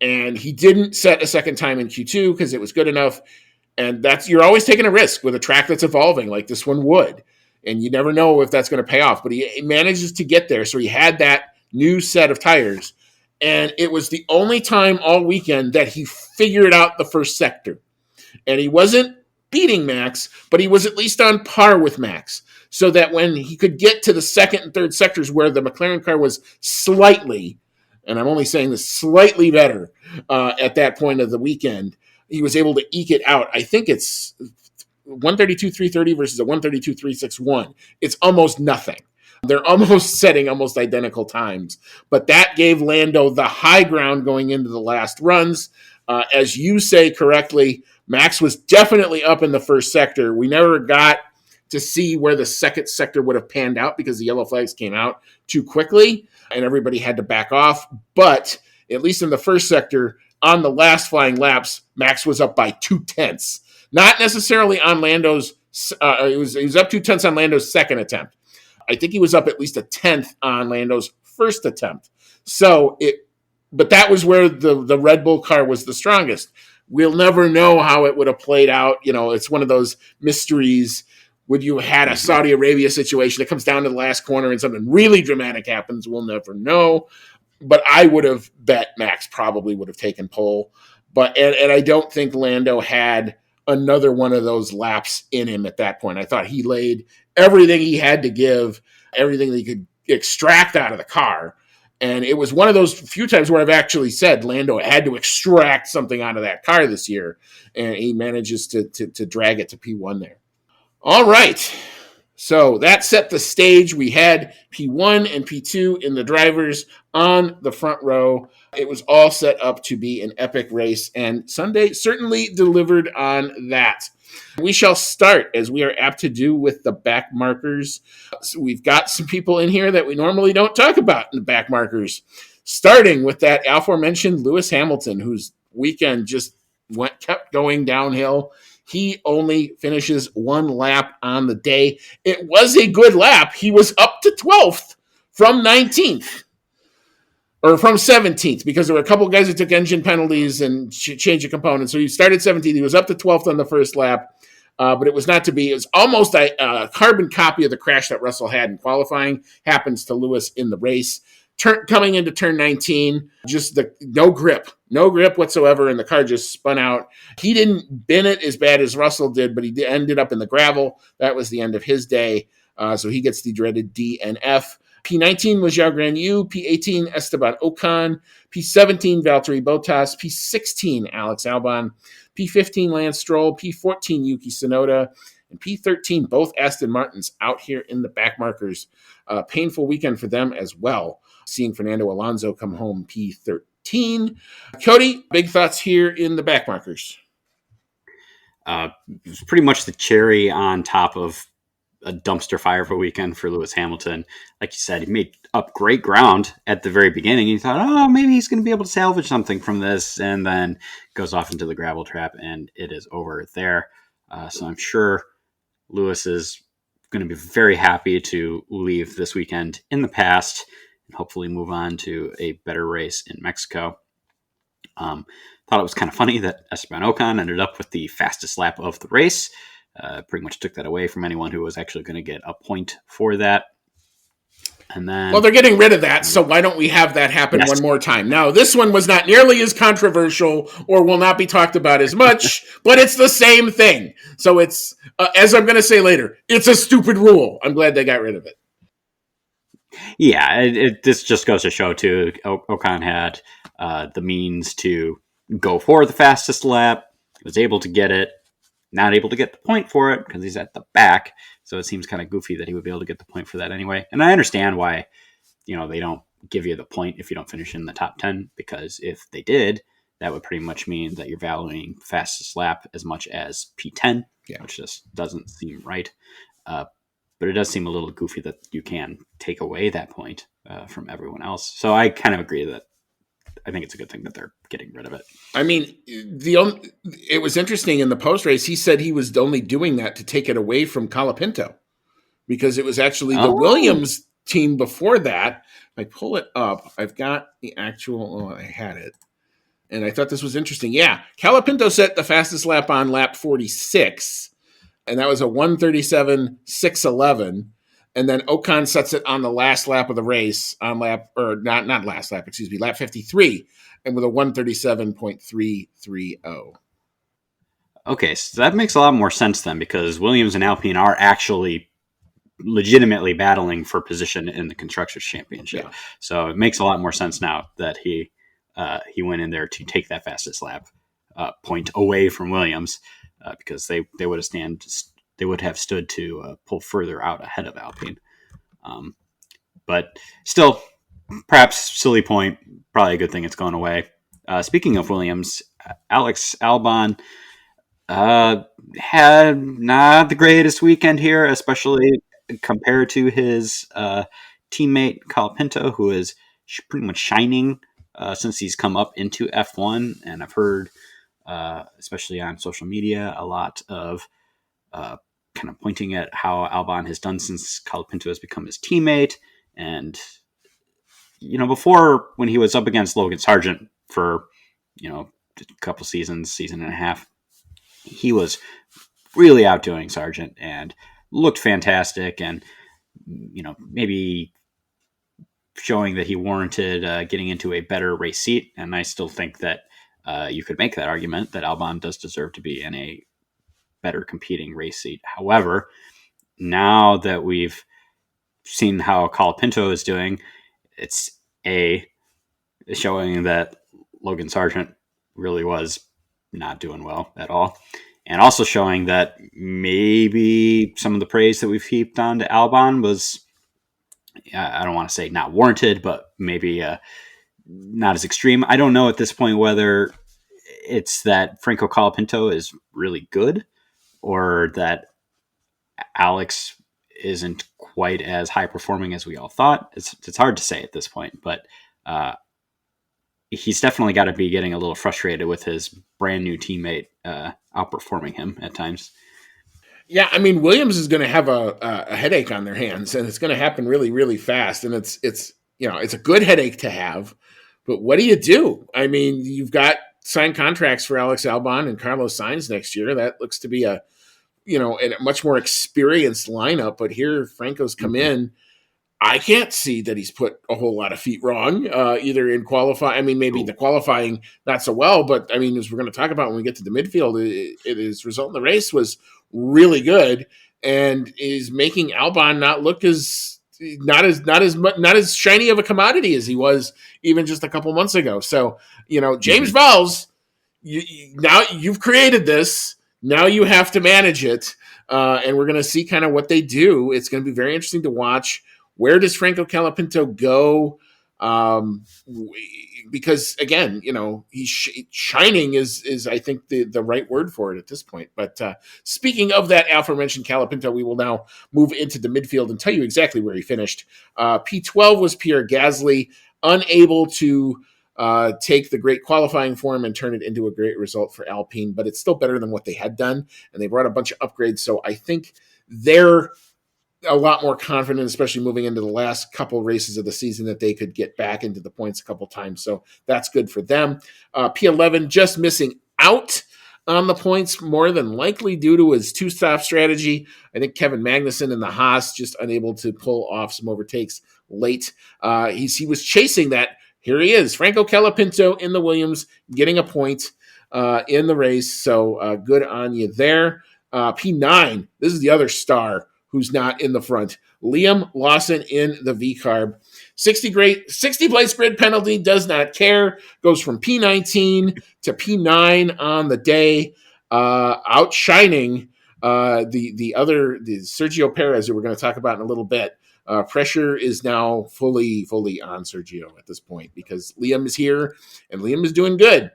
And he didn't set a second time in Q2 because it was good enough. And you're always taking a risk with a track that's evolving like this one would. And you never know if that's going to pay off. But he manages to get there. So he had that new set of tires. And it was the only time all weekend that he figured out the first sector. And he wasn't beating Max, but he was at least on par with Max. So that when he could get to the second and third sectors where the McLaren car was slightly, and I'm only saying this, slightly better at that point of the weekend, he was able to eke it out. I think it's 132.330 versus a 132.361. It's almost nothing. They're almost setting almost identical times. But that gave Lando the high ground going into the last runs. As you say correctly, Max was definitely up in the first sector. We never got to see where the second sector would have panned out because the yellow flags came out too quickly and everybody had to back off. But at least in the first sector, on the last flying laps, Max was up by 0.2. Not necessarily on Lando's, he was up 0.2 on Lando's second attempt. I think he was up at least 1/10 on Lando's first attempt. But that was where the Red Bull car was the strongest. We'll never know how it would have played out. It's one of those mysteries. Would you have had a Saudi Arabia situation that comes down to the last corner and something really dramatic happens? We'll never know. But I would have bet Max probably would have taken pole. But and I don't think Lando had another one of those laps in him at that point. I thought he laid everything he had to give, everything that he could extract out of the car. And it was one of those few times where I've actually said Lando had to extract something out of that car this year. And he manages to drag it to P1 there. All right. So that set the stage. We had P1 and P2 in the drivers on the front row. It was all set up to be an epic race, and Sunday certainly delivered on that. We shall start, as we are apt to do, with the back markers. So we've got some people in here that we normally don't talk about in the back markers, starting with that aforementioned Lewis Hamilton, whose weekend just kept going downhill. He only finishes one lap on the day. It was a good lap. He was up to 12th from 19th. Or from 17th, because there were a couple of guys who took engine penalties and changed the components. So he started 17th. He was up to 12th on the first lap, but it was not to be. It was almost a carbon copy of the crash that Russell had in qualifying. Happens to Lewis in the race. Coming into turn 19, just no grip whatsoever, and the car just spun out. He didn't bin it as bad as Russell did, but he ended up in the gravel. That was the end of his day. So he gets the dreaded DNF. P19 was Zhao Guanyu, P18 Esteban Ocon, P17 Valtteri Bottas, P16 Alex Albon, P15 Lance Stroll, P14 Yuki Tsunoda, and P13 both Aston Martins out here in the back markers. Painful weekend for them as well, seeing Fernando Alonso come home P13. Cody, big thoughts here in the back markers. It was pretty much the cherry on top of a dumpster fire of a weekend for Lewis Hamilton. Like you said, he made up great ground at the very beginning. You thought, oh, maybe he's going to be able to salvage something from this, and then goes off into the gravel trap, and it is over there. So I'm sure Lewis is going to be very happy to leave this weekend in the past and hopefully move on to a better race in Mexico. Thought it was kind of funny that Esteban Ocon ended up with the fastest lap of the race. Pretty much took that away from anyone who was actually going to get a point for that. And then, well, they're getting rid of that, so why don't we have that happen one more time? Now, this one was not nearly as controversial or will not be talked about as much, but it's the same thing. So it's, as I'm going to say later, it's a stupid rule. I'm glad they got rid of it. Yeah, this just goes to show, too, Ocon had the means to go for the fastest lap, was able to get it, not able to get the point for it because he's at the back. So it seems kind of goofy that he would be able to get the point for that anyway. And I understand why, they don't give you the point if you don't finish in the top 10, because if they did, that would pretty much mean that you're valuing fastest lap as much as P10, which just doesn't seem right. But it does seem a little goofy that you can take away that point from everyone else. So I kind of agree that I think it's a good thing that they're getting rid of it. I mean, it was interesting in the post race. He said he was only doing that to take it away from Colapinto, because it was actually the Williams team before that. I pull it up. I've got the actual. I had it, and I thought this was interesting. Yeah, Colapinto set the fastest lap on lap 46, and that was a 1:37.611. And then Ocon sets it on the last lap of the race on lap 53, and with a 1:37.330. Okay, so that makes a lot more sense then, because Williams and Alpine are actually legitimately battling for position in the Constructors' Championship. Yeah. So it makes a lot more sense now that he went in there to take that fastest lap point away from Williams, because they would have stood to pull further out ahead of Alpine. But still, perhaps silly point, probably a good thing it's going away. Speaking of Williams, Alex Albon had not the greatest weekend here, especially compared to his teammate Colapinto, who is pretty much shining since he's come up into F1. And I've heard, especially on social media, a lot of kind of pointing at how Albon has done since Colapinto has become his teammate. And, before, when he was up against Logan Sargent for, a couple season and a half, he was really outdoing Sargent and looked fantastic, and, maybe showing that he warranted getting into a better race seat. And I still think that you could make that argument that Albon does deserve to be in a better competing race seat. However, now that we've seen how Colapinto is doing, it's showing that Logan Sargent really was not doing well at all. And also showing that maybe some of the praise that we've heaped on to Albon was, I don't want to say not warranted, but maybe not as extreme. I don't know at this point whether it's that Franco Colapinto is really good or that Alex isn't quite as high performing as we all thought. It's hard to say at this point, but he's definitely got to be getting a little frustrated with his brand new teammate outperforming him at times. Yeah, I mean, Williams is going to have a headache on their hands, and it's going to happen really, really fast. And it's it's a good headache to have, but what do you do? I mean, you've got signed contracts for Alex Albon and Carlos Sainz next year. That looks to be a much more experienced lineup. But here, Franco's come in. I can't see that he's put a whole lot of feet wrong, either in qualifying. I mean, maybe the qualifying not so well, but I mean, as we're going to talk about when we get to the midfield, his result in the race was really good, and is making Albon not look not as shiny of a commodity as he was even just a couple months ago. So, James Vowles, now you've created this. Now you have to manage it, and we're going to see kind of what they do. It's going to be very interesting to watch. Where does Franco Colapinto go? Because again, he's shining is I think the right word for it at this point. But speaking of that aforementioned Colapinto, we will now move into the midfield and tell you exactly where he finished. P12 was Pierre Gasly, unable to take the great qualifying form and turn it into a great result for Alpine, but it's still better than what they had done, and they brought a bunch of upgrades. So I think they're a lot more confident, especially moving into the last couple races of the season, that they could get back into the points a couple times. So that's good for them. P11 just missing out on the points, more than likely due to his two-stop strategy. I think Kevin Magnussen and the Haas just unable to pull off some overtakes late. He was chasing that. Here he is, Franco Colapinto in the Williams, getting a point in the race. So good on you there. P9, this is the other star who's not in the front. Liam Lawson in the V-Carb. 60 place grid penalty, does not care. Goes from P19 to P9 on the day, outshining the Sergio Perez, who we're going to talk about in a little bit. Pressure is now fully on Sergio at this point because Liam is here and Liam is doing good.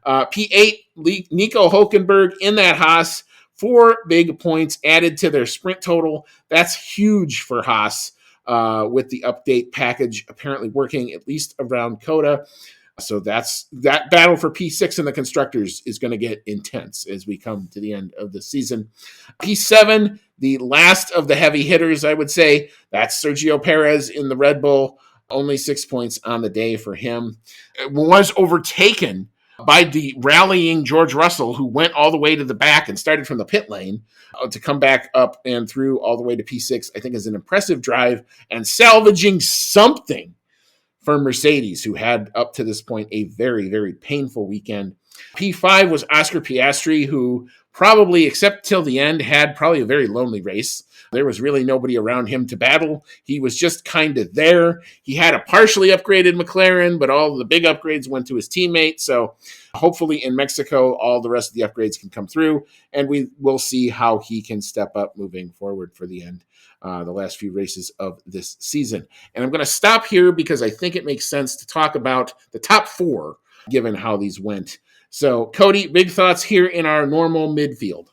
P8, Nico Hulkenberg in that Haas. 4 big points added to their sprint total. That's huge for Haas with the update package apparently working at least around Coda. So that battle for P6 in the constructors is going to get intense as we come to the end of the season. P7, the last of the heavy hitters, I would say. That's Sergio Perez in the Red Bull. Only 6 points on the day for him. It was overtaken by the rallying George Russell, who went all the way to the back and started from the pit lane to come back up and through all the way to P6, I think is an impressive drive and salvaging something for Mercedes, who had up to this point a very, very painful weekend. P5 was Oscar Piastri, who probably, except till the end, had probably a very lonely race. There was really nobody around him to battle. He was just kind of there. He had a partially upgraded McLaren, but all the big upgrades went to his teammate. So hopefully in Mexico, all the rest of the upgrades can come through, and we will see how he can step up moving forward for the end, the last few races of this season. And I'm going to stop here because I think it makes sense to talk about the top 4, given how these went. So, Cody, big thoughts here in our normal midfield.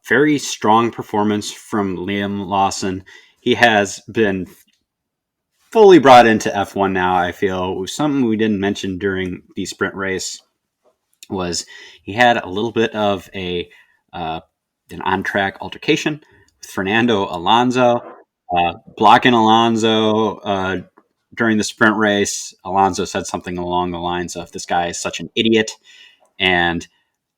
Very strong performance from Liam Lawson. He has been fully brought into F1 now, I feel. Something we didn't mention during the sprint race was he had a little bit of an on-track altercation with Fernando Alonso, blocking Alonso during the sprint race. Alonso said something along the lines of, "This guy is such an idiot." And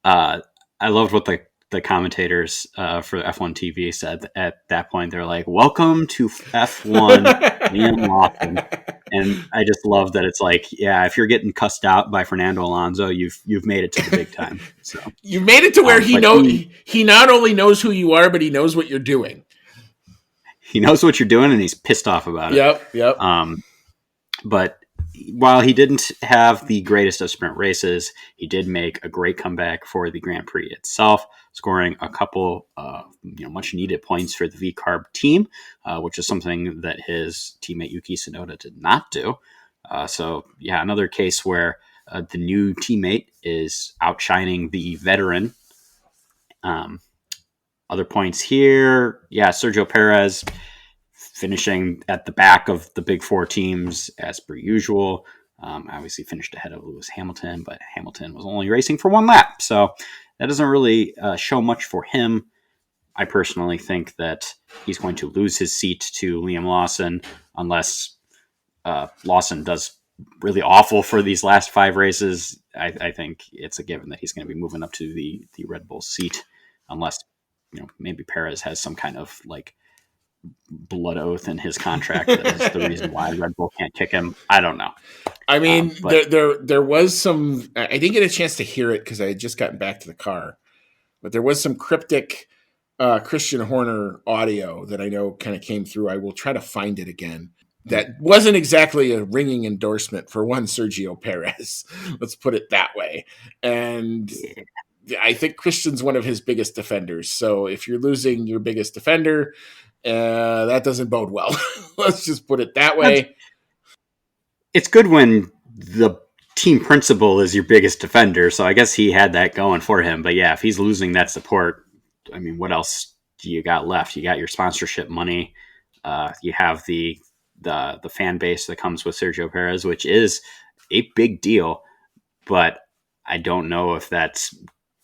I loved what the the commentators for F1 TV said at that point, they're like, "Welcome to F1, Liam Lawson." And I just love that it's like, yeah, if you're getting cussed out by Fernando Alonso, you've made it to the big time. So You've made it to where he not only knows who you are, but he knows what you're doing. He knows what you're doing, and he's pissed off about it. Yep. But while he didn't have the greatest of sprint races, he did make a great comeback for the Grand Prix itself, scoring a couple much needed points for the V-Carb team, which is something that his teammate Yuki Tsunoda did not do. So another case where the new teammate is outshining the veteran. Other points here, Sergio Perez finishing at the back of the big four teams as per usual. Obviously finished ahead of Lewis Hamilton, but Hamilton was only racing for one lap. So that doesn't really show much for him. I personally think that he's going to lose his seat to Liam Lawson unless Lawson does really awful for these last 5 races. I think it's a given that he's going to be moving up to the Red Bull seat unless, maybe Perez has some kind of like blood oath in his contract that is the reason why Red Bull can't kick him. I don't know. I mean, there was some. I didn't get a chance to hear it because I had just gotten back to the car, but there was some cryptic Christian Horner audio that I know kind of came through. I will try to find it again. That wasn't exactly a ringing endorsement for one Sergio Perez. Let's put it that way. And I think Christian's one of his biggest defenders. So if you're losing your biggest defender, that doesn't bode well. Let's just put it that way. It's good when the team principal is your biggest defender. So I guess he had that going for him. But if he's losing that support, I mean, what else do you got left? You got your sponsorship money. You have the fan base that comes with Sergio Perez, which is a big deal. But I don't know if that's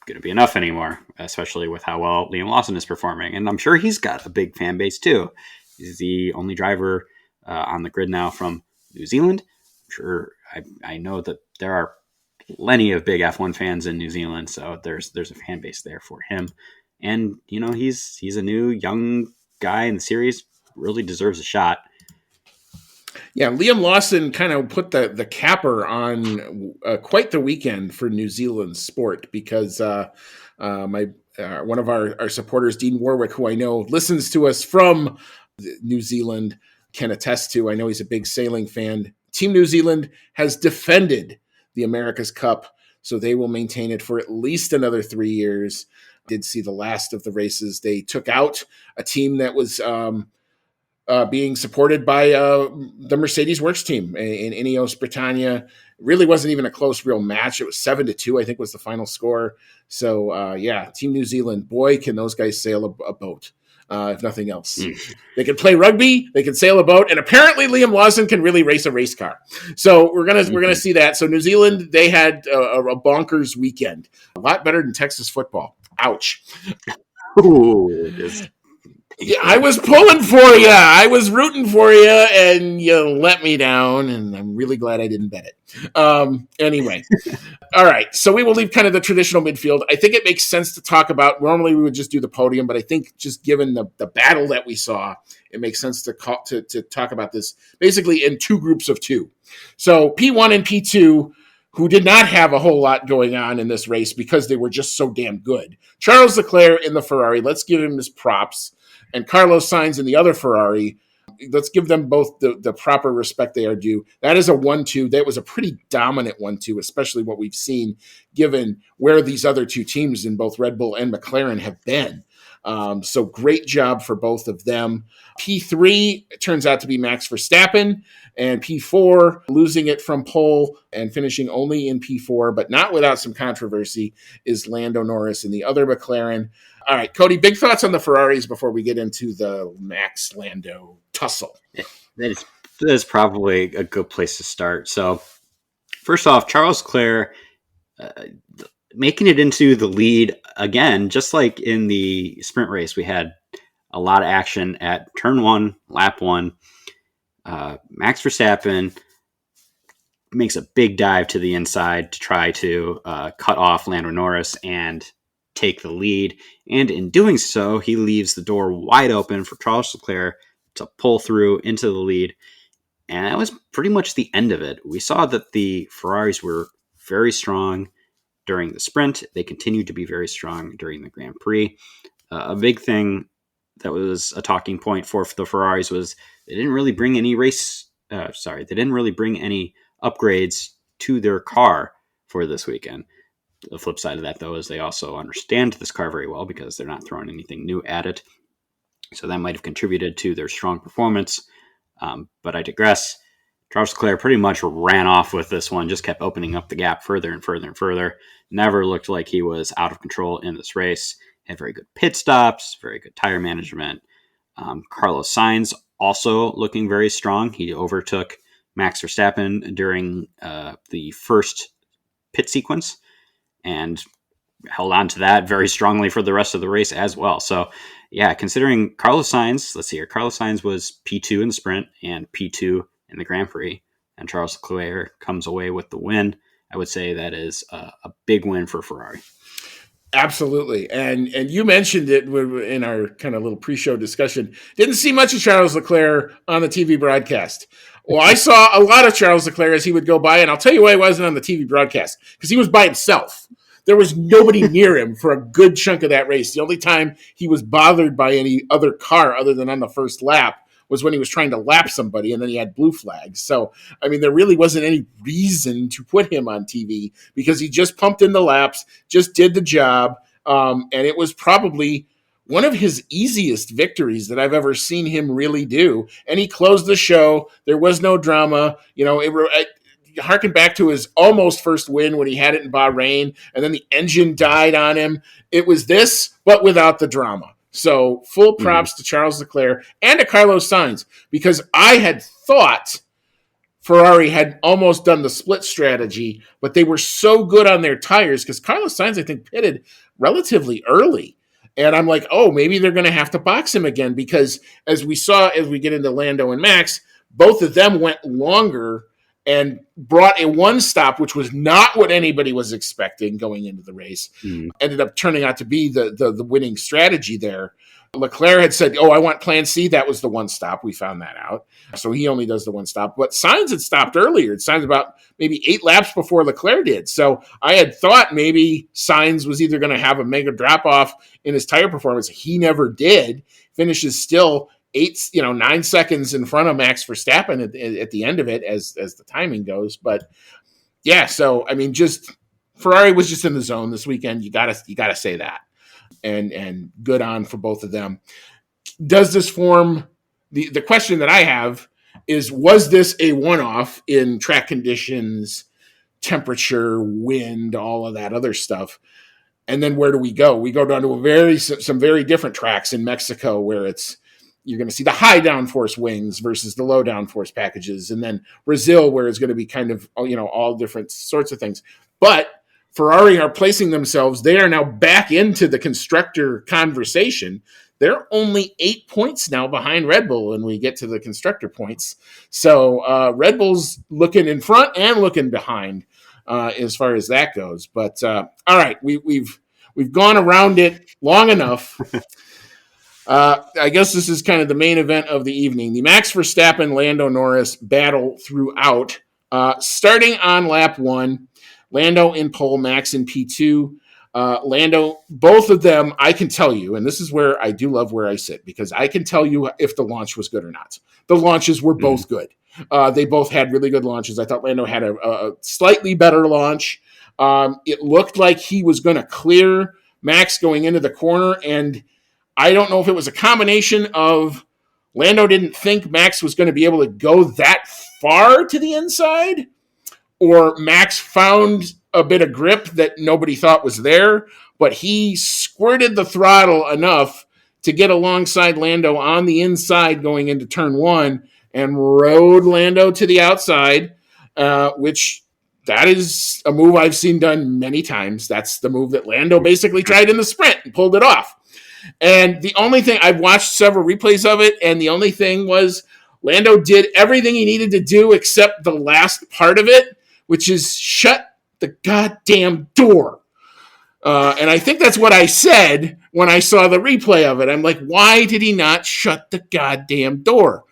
going to be enough anymore, especially with how well Liam Lawson is performing. And I'm sure he's got a big fan base too. He's the only driver on the grid now from New Zealand. I'm sure I know that there are plenty of big F1 fans in New Zealand, so there's a fan base there for him. And he's a new young guy in the series, really deserves a shot. Yeah, Liam Lawson kind of put the capper on quite the weekend for New Zealand sport because one of our supporters, Dean Warwick, who I know listens to us from New Zealand, can attest to. I know he's a big sailing fan. Team New Zealand has defended the America's Cup, so they will maintain it for at least another 3 years. Did see the last of the races. They took out a team that was being supported by the Mercedes Works team in Ineos Britannia. It really wasn't even a close real match. It was 7-2, I think was the final score. So Team New Zealand, boy, can those guys sail a boat, if nothing else. They can play rugby, they can sail a boat, and apparently Liam Lawson can really race a race car. So we're gonna see that. So New Zealand, they had a bonkers weekend. A lot better than Texas football. Ouch. Ooh, yeah, I was pulling for you. I was rooting for you, and you let me down, and I'm really glad I didn't bet it. Anyway. All right, so we will leave kind of the traditional midfield. I think it makes sense to talk about, normally we would just do the podium, but I think just given the battle that we saw, it makes sense to talk about this basically in 2 groups of 2. So P1 and P2, who did not have a whole lot going on in this race because they were just so damn good. Charles Leclerc in the Ferrari, let's give him his props. And Carlos Sainz in the other Ferrari, let's give them both the proper respect they are due. That is a 1-2. That was a pretty dominant 1-2, especially what we've seen given where these other 2 teams in both Red Bull and McLaren have been. So great job for both of them. P3 turns out to be Max Verstappen, and P4 losing it from pole and finishing only in P4, but not without some controversy, is Lando Norris in the other McLaren. All right, Cody, big thoughts on the Ferraris before we get into the Max Lando tussle. That is probably a good place to start. So first off, Charles Leclerc making it into the lead again, just like in the sprint race, we had a lot of action at turn 1, lap 1. Max Verstappen makes a big dive to the inside to try to cut off Lando Norris, and take the lead. And in doing so, he leaves the door wide open for Charles Leclerc to pull through into the lead. And that was pretty much the end of it. We saw that the Ferraris were very strong during the sprint. They continued to be very strong during the Grand Prix. A big thing that was a talking point for the Ferraris was they didn't really bring any they didn't really bring any upgrades to their car for this weekend. The flip side of that, though, is they also understand this car very well because they're not throwing anything new at it. So that might have contributed to their strong performance. But I digress. Charles Leclerc pretty much ran off with this one, just kept opening up the gap further and further and further. Never looked like he was out of control in this race. Had very good pit stops, very good tire management. Carlos Sainz also looking very strong. He overtook Max Verstappen during the first pit sequence and held on to that very strongly for the rest of the race as well. So, yeah, considering Carlos Sainz, let's see here. Carlos Sainz was P2 in the sprint and P2 in the Grand Prix, and Charles Leclerc comes away with the win. I would say that is a big win for Ferrari. Absolutely. And you mentioned it in our kind of little pre-show discussion. Didn't see much of Charles Leclerc on the TV broadcast. Well, I saw a lot of Charles Leclerc as he would go by, and I'll tell you why he wasn't on the TV broadcast, because he was by himself. There was nobody near him for a good chunk of that race. The only time he was bothered by any other car other than on the first lap was when he was trying to lap somebody, and then he had blue flags. So, I mean, there really wasn't any reason to put him on TV because he just pumped in the laps, just did the job, and it was probably one of his easiest victories that I've ever seen him really do. And he closed the show. There was no drama. You know, harken back to his almost first win when he had it in Bahrain, and then the engine died on him. It was this, but without the drama. So full props to Charles Leclerc and to Carlos Sainz, because I had thought Ferrari had almost done the split strategy, but they were so good on their tires because Carlos Sainz, I think, pitted relatively early. And I'm like, oh, maybe they're going to have to box him again, because as we saw, as we get into Lando and Max, both of them went longer and brought a one stop, which was not what anybody was expecting going into the race. Ended up turning out to be the winning strategy there. Leclerc had said, I want plan C. That was the one stop. We found that out. So he only does the one stop. But Sainz had stopped earlier. Sainz about maybe 8 laps before Leclerc did. So I had thought maybe Sainz was either going to have a mega drop-off in his tire performance. He never did. Finishes still 9 seconds in front of Max Verstappen at the end of it as the timing goes. But yeah, so I mean, just Ferrari was just in the zone this weekend. You gotta say that, and good on for both of them. Does this form the question that I have is, was this a one-off in track conditions, temperature, wind, all of that other stuff? And then where do we go? We go down to some very different tracks in Mexico where you're going to see the high downforce wings versus the low downforce packages. And then Brazil, where it's going to be kind of, all different sorts of things. But Ferrari are placing themselves. They are now back into the constructor conversation. They're only 8 points now behind Red Bull when we get to the constructor points. So Red Bull's looking in front and looking behind as far as that goes. But all right, we've gone around it long enough. I guess this is kind of the main event of the evening. The Max Verstappen, Lando Norris battle throughout. Starting on lap 1, Lando in pole, Max in P2. Lando, both of them, I can tell you, and this is where I do love where I sit, because I can tell you if the launch was good or not. The launches were both good. They both had really good launches. I thought Lando had a slightly better launch. It looked like he was going to clear Max going into the corner, and I don't know if it was a combination of Lando didn't think Max was going to be able to go that far to the inside, or Max found a bit of grip that nobody thought was there, but he squirted the throttle enough to get alongside Lando on the inside going into turn 1 and rode Lando to the outside, which that is a move I've seen done many times. That's the move that Lando basically tried in the sprint and pulled it off. And the only thing, I've watched several replays of it, and the only thing was Lando did everything he needed to do except the last part of it, which is shut the goddamn door. And I think that's what I said when I saw the replay of it. I'm like, why did he not shut the goddamn door?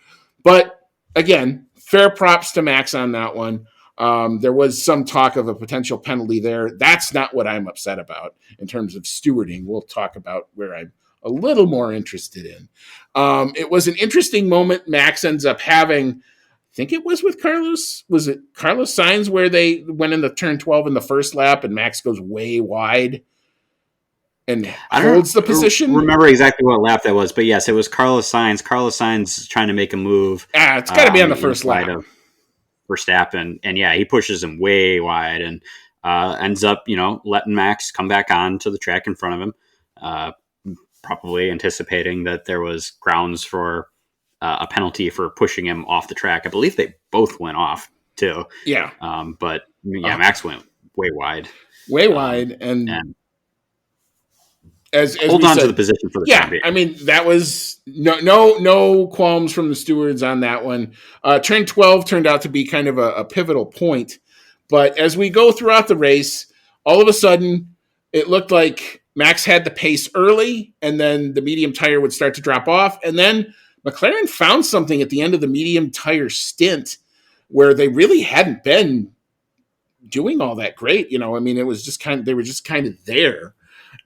But again, fair props to Max on that one. There was some talk of a potential penalty there. That's not what I'm upset about in terms of stewarding. We'll talk about where I'm a little more interested in. It was an interesting moment Max ends up having. I think it was with Carlos. Was it Carlos Sainz where they went into turn 12 in the first lap and Max goes way wide and holds the position? Remember exactly what lap that was, but yes, it was Carlos Sainz. Carlos Sainz trying to make a move. It's got to be on the first lap. Verstappen, and yeah, he pushes him way wide and ends up, letting Max come back on to the track in front of him, probably anticipating that there was grounds for a penalty for pushing him off the track. I believe they both went off too. Yeah. But Max went way wide. And as hold on to the position for the time being. I mean, that was no qualms from the stewards on that one. Turn 12 turned out to be kind of a pivotal point. But as we go throughout the race, all of a sudden, it looked like Max had the pace early, and then the medium tire would start to drop off. And then McLaren found something at the end of the medium tire stint where they really hadn't been doing all that great. I mean, it was just they were just kind of there.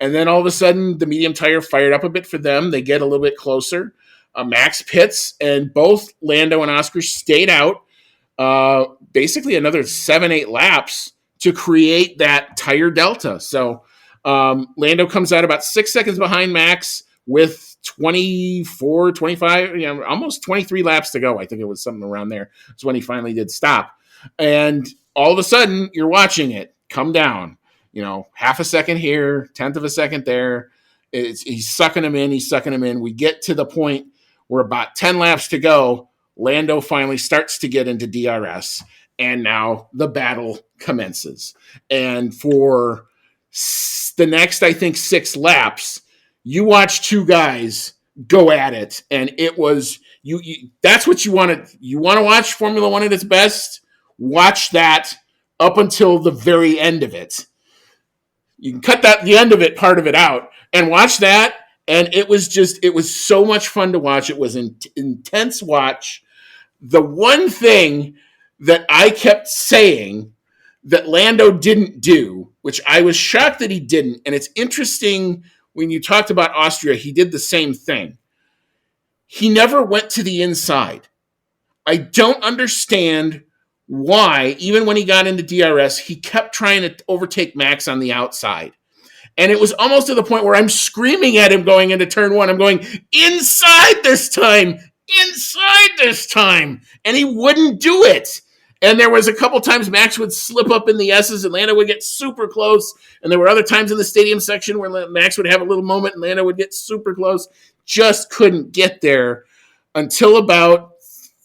And then all of a sudden, the medium tire fired up a bit for them. They get a little bit closer. Max pits, and both Lando and Oscar stayed out basically another 7-8 laps to create that tire delta. So Lando comes out about 6 seconds behind Max with 24, 25, almost 23 laps to go. I think it was something around there. That's when he finally did stop. And all of a sudden, you're watching it come down. Half a second here, 1/10 of a second there. He's sucking him in. We get to the point where about 10 laps to go, Lando finally starts to get into DRS, and now the battle commences. And for the next, I think, 6 laps, you watch two guys go at it, and it was you that's what you want to. You want to watch Formula One at its best? Watch that up until the very end of it. You can cut the end of it, part of it out, and watch that. And it was so much fun to watch. It was an intense watch. The one thing that I kept saying that Lando didn't do, which I was shocked that he didn't, and it's interesting when you talked about Austria, he did the same thing. He never went to the inside. I don't understand why, even when he got into DRS, he kept trying to overtake Max on the outside. And it was almost to the point where I'm screaming at him going into turn 1. I'm going, inside this time. And he wouldn't do it. And there was a couple times Max would slip up in the S's and Lando would get super close. And there were other times in the stadium section where Max would have a little moment and Lando would get super close. Just couldn't get there until about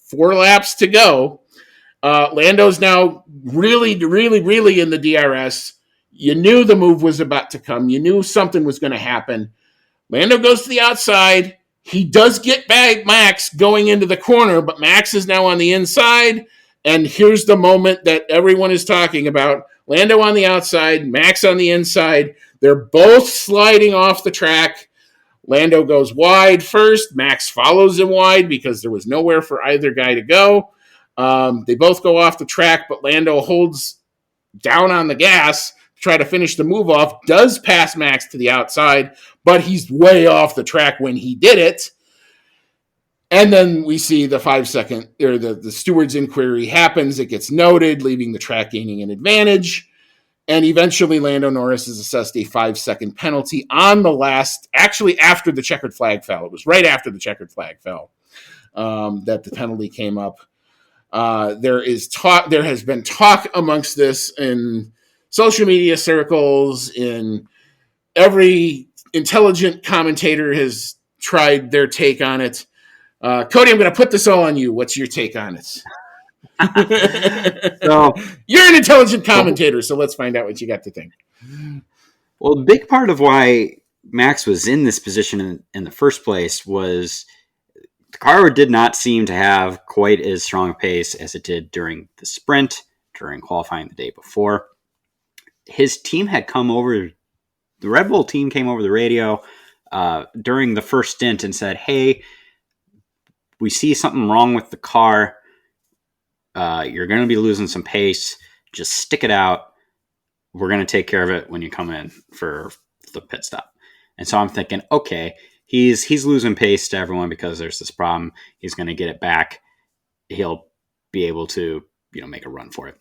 4 laps to go. Lando's now really, really, really in the DRS. You knew the move was about to come. You knew something was going to happen. Lando goes to the outside. He does get back Max going into the corner, but Max is now on the inside. And here's the moment that everyone is talking about. Lando on the outside, Max on the inside. They're both sliding off the track. Lando goes wide first. Max follows him wide because there was nowhere for either guy to go. They both go off the track, but Lando holds down on the gas to try to finish the move off, does pass Max to the outside, but he's way off the track when he did it. And then we see the 5 second, or the steward's inquiry happens. It gets noted, leaving the track gaining an advantage. And eventually Lando Norris is assessed a 5-second penalty on the last, actually after the checkered flag fell. It was right after the checkered flag fell that the penalty came up. There has been talk amongst this in social media circles. In every intelligent commentator has tried their take on it. Cody, I'm going to put this all on you. What's your take on it? So, you're an intelligent commentator, so let's find out what you got to think. Well, a big part of why Max was in this position in the first place was the car did not seem to have quite as strong a pace as it did during the sprint, during qualifying the day before. His team had come over the Red Bull team came over the radio during the first stint and said, hey, we see something wrong with the car. You're going to be losing some pace. Just stick it out. We're going to take care of it when you come in for the pit stop. And so I'm thinking, okay, he's losing pace to everyone because there's this problem. He's going to get it back. He'll be able to, make a run for it.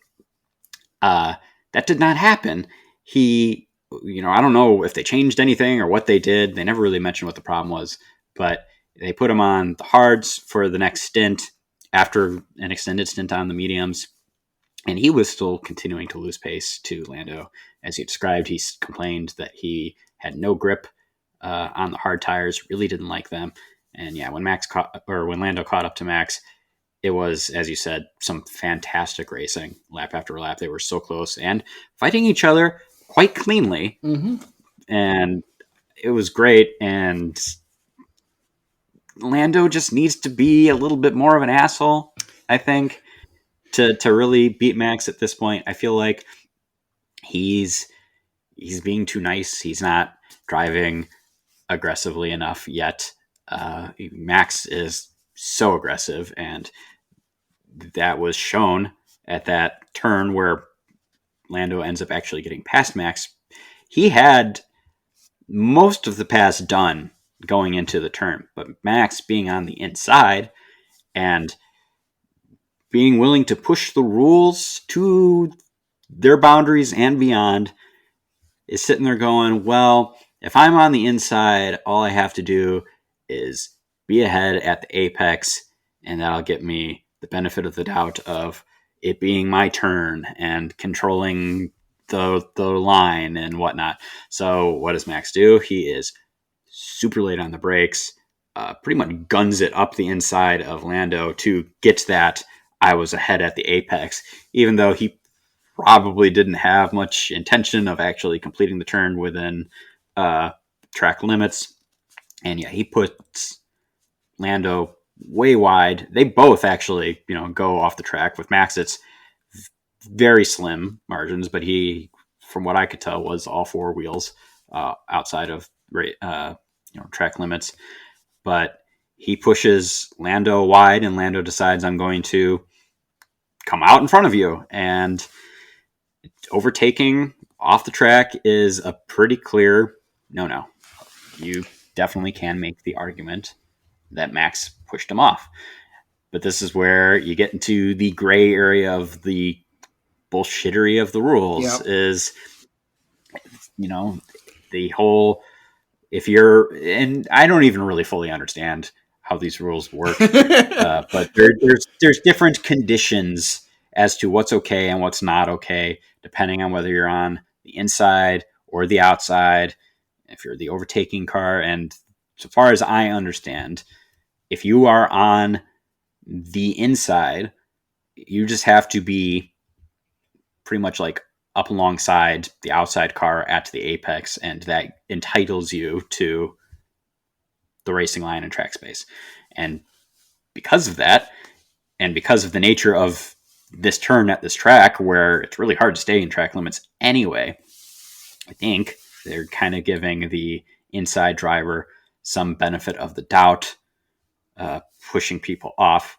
That did not happen. He, I don't know if they changed anything or what they did. They never really mentioned what the problem was, but they put him on the hards for the next stint after an extended stint on the mediums. And he was still continuing to lose pace to Lando. As you described, he complained that he had no grip on the hard tires, really didn't like them. And yeah, when Lando caught up to Max, it was, as you said, some fantastic racing lap after lap. They were so close and fighting each other quite cleanly. Mm-hmm. And it was great. And Lando just needs to be a little bit more of an asshole, I think, to really beat Max at this point. I feel like he's being too nice. He's not driving aggressively enough yet. Max is so aggressive, and that was shown at that turn where Lando ends up actually getting past Max. He had most of the pass done going into the turn, but Max being on the inside and being willing to push the rules to their boundaries and beyond is sitting there going, well, if I'm on the inside, all I have to do is be ahead at the apex, and that'll get me the benefit of the doubt of it being my turn and controlling the line and whatnot. So what does Max do? He is super late on the brakes, pretty much guns it up the inside of Lando to get that I was ahead at the apex, even though he probably didn't have much intention of actually completing the turn within track limits. And yeah, he puts Lando way wide. They both actually, go off the track. With Max, it's very slim margins, but he, from what I could tell, was all four wheels outside of track limits. But he pushes Lando wide, and Lando decides, I'm going to come out in front of you. And overtaking off the track is a pretty clear no. You definitely can make the argument that Max pushed him off. But this is where you get into the gray area of the bullshittery of the rules. Yep. Is, the whole, and I don't even really fully understand how these rules work, but there's different conditions as to what's okay and what's not okay, depending on whether you're on the inside or the outside, if you're the overtaking car. And so far as I understand, if you are on the inside, you just have to be pretty much like up alongside the outside car at the apex, and that entitles you to the racing line and track space. And because of that, and because of the nature of this turn at this track, where it's really hard to stay in track limits anyway, I think they're kind of giving the inside driver some benefit of the doubt, pushing people off.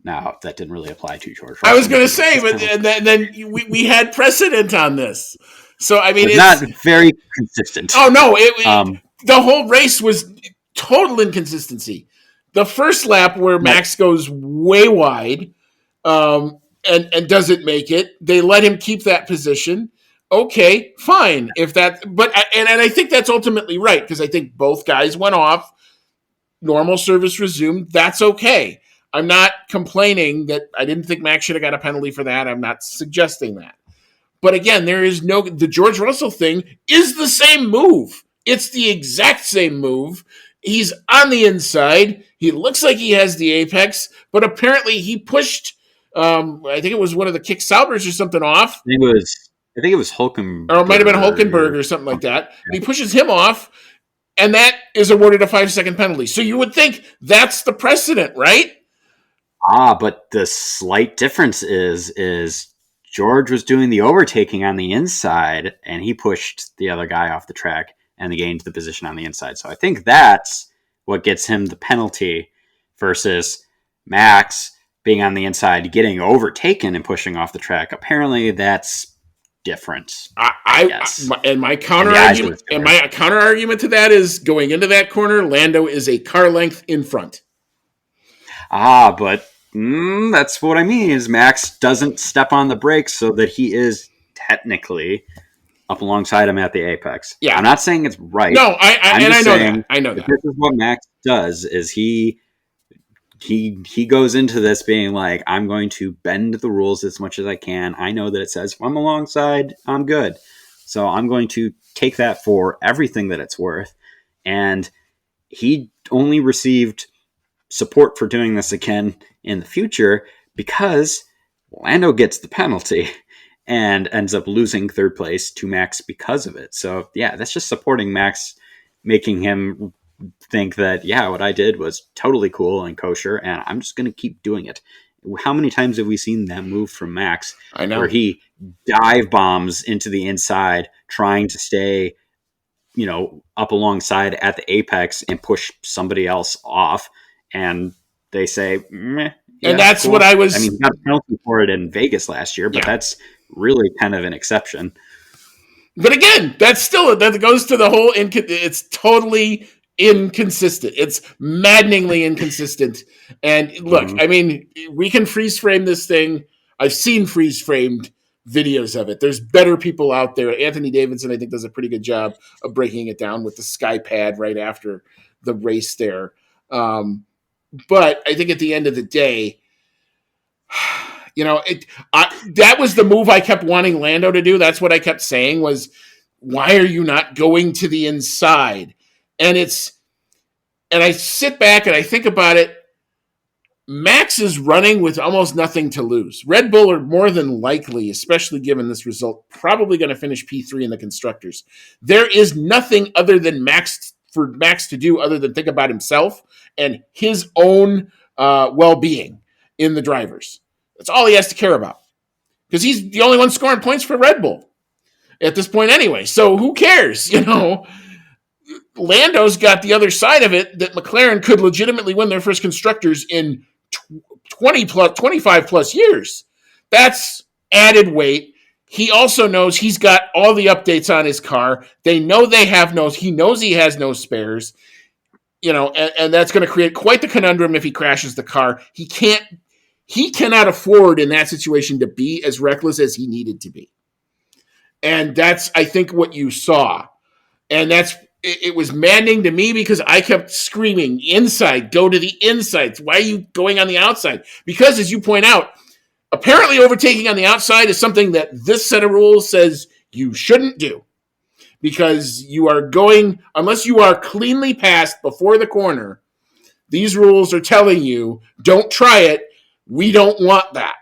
Now, that didn't really apply to George Russell. I was going to say, but then we had precedent on this. So, I mean, it's not very consistent. Oh, no. The whole race was total inconsistency. The first lap where Max goes way wide and doesn't make it, they let him keep that position. Okay, fine. But I think that's ultimately right, because I think both guys went off. Normal service resumed. That's okay. I'm not complaining that I didn't think Max should have got a penalty for that. I'm not suggesting that. But again, the George Russell thing is the same move. It's the exact same move. He's on the inside. He looks like he has the apex, but apparently he pushed, I think it was one of the Kick Saubers or something off. I think it was Hulkenberg. Or it might have been Hulkenberg or something like that. And he pushes him off, and that is awarded a 5-second penalty. So you would think that's the precedent, right? But the slight difference is George was doing the overtaking on the inside, and he pushed the other guy off the track. and they gained the position on the inside. So I think that's what gets him the penalty versus Max being on the inside, getting overtaken and pushing off the track. Apparently that's different. My counter argument to that is going into that corner, Lando is a car length in front. But that's what I mean is Max doesn't step on the brakes so that he is technically up alongside him at the apex. Yeah. I'm not saying it's right. No, I know that. This is what Max does is he goes into this being like, I'm going to bend the rules as much as I can. I know that it says if I'm alongside, I'm good. So I'm going to take that for everything that it's worth. And he only received support for doing this again in the future because Lando gets the penalty and ends up losing third place to Max because of it. So yeah, that's just supporting Max, making him think that, yeah, what I did was totally cool and kosher and I'm just going to keep doing it. How many times have we seen that move from Max? I know. Where he dive bombs into the inside, trying to stay, up alongside at the apex and push somebody else off. And they say, meh. Yeah, and that's cool. What I was. I mean, he got a penalty for it in Vegas last year, but that's really kind of an exception. But again, that goes to the whole. It's totally inconsistent. It's maddeningly inconsistent. And look, I mean, we can freeze frame this thing. I've seen freeze framed videos of it. There's better people out there. Anthony Davidson, I think, does a pretty good job of breaking it down with the sky pad right after the race there. But I think at the end of the day, that was the move I kept wanting Lando to do. That's what I kept saying was, why are you not going to the inside? And I sit back and I think about it. Max is running with almost nothing to lose. Red Bull are more than likely, especially given this result, probably going to finish P3 in the constructors. There is nothing other than for Max to do other than think about himself and his own well-being in the drivers. That's all he has to care about because he's the only one scoring points for Red Bull at this point anyway. So who cares? Lando's got the other side of it that McLaren could legitimately win their first constructors in 25 plus years. That's added weight. He also knows he's got all the updates on his car. They know he knows he has no spares, and that's going to create quite the conundrum if he crashes the car. He cannot afford in that situation to be as reckless as he needed to be. And that's, I think, what you saw. And it was maddening to me because I kept screaming, inside, go to the inside. Why are you going on the outside? Because, as you point out, apparently overtaking on the outside is something that this set of rules says you shouldn't do. Because you are going, unless you are cleanly passed before the corner, these rules are telling you, don't try it. We don't want that.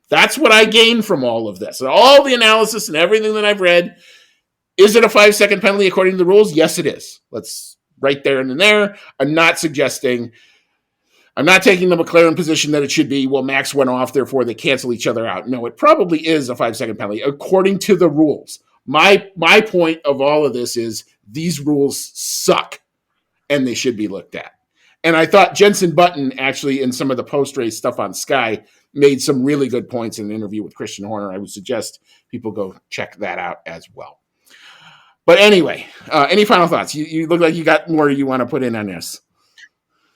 That's what I gained from all of this. And all the analysis and everything that I've read. Is it a 5-second penalty according to the rules? Yes, it is. Let's right there and then there. I'm not taking the McLaren position that it should be, well, Max went off, therefore they cancel each other out. No, it probably is a 5-second penalty according to the rules. My point of all of this is these rules suck and they should be looked at. And I thought Jenson Button actually in some of the post-race stuff on Sky made some really good points in an interview with Christian Horner. I would suggest people go check that out as well. But anyway, any final thoughts? You look like you got more you want to put in on this.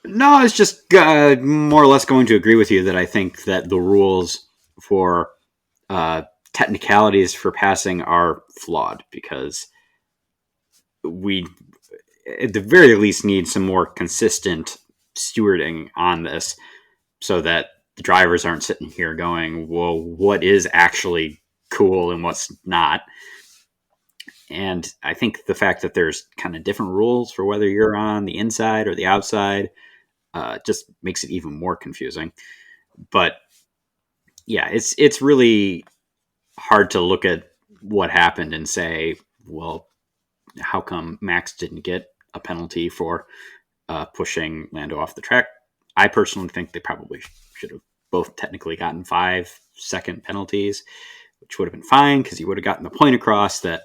No, I was just more or less going to agree with you that I think that the rules for technicalities for passing are flawed because we, at the very least, need some more consistent stewarding on this so that the drivers aren't sitting here going, well, what is actually cool and what's not? And I think the fact that there's kind of different rules for whether you're on the inside or the outside just makes it even more confusing. But yeah, it's really hard to look at what happened and say, well, how come Max didn't get a penalty for pushing Lando off the track? I personally think they probably should have both technically gotten 5-second penalties, which would have been fine because you would have gotten the point across that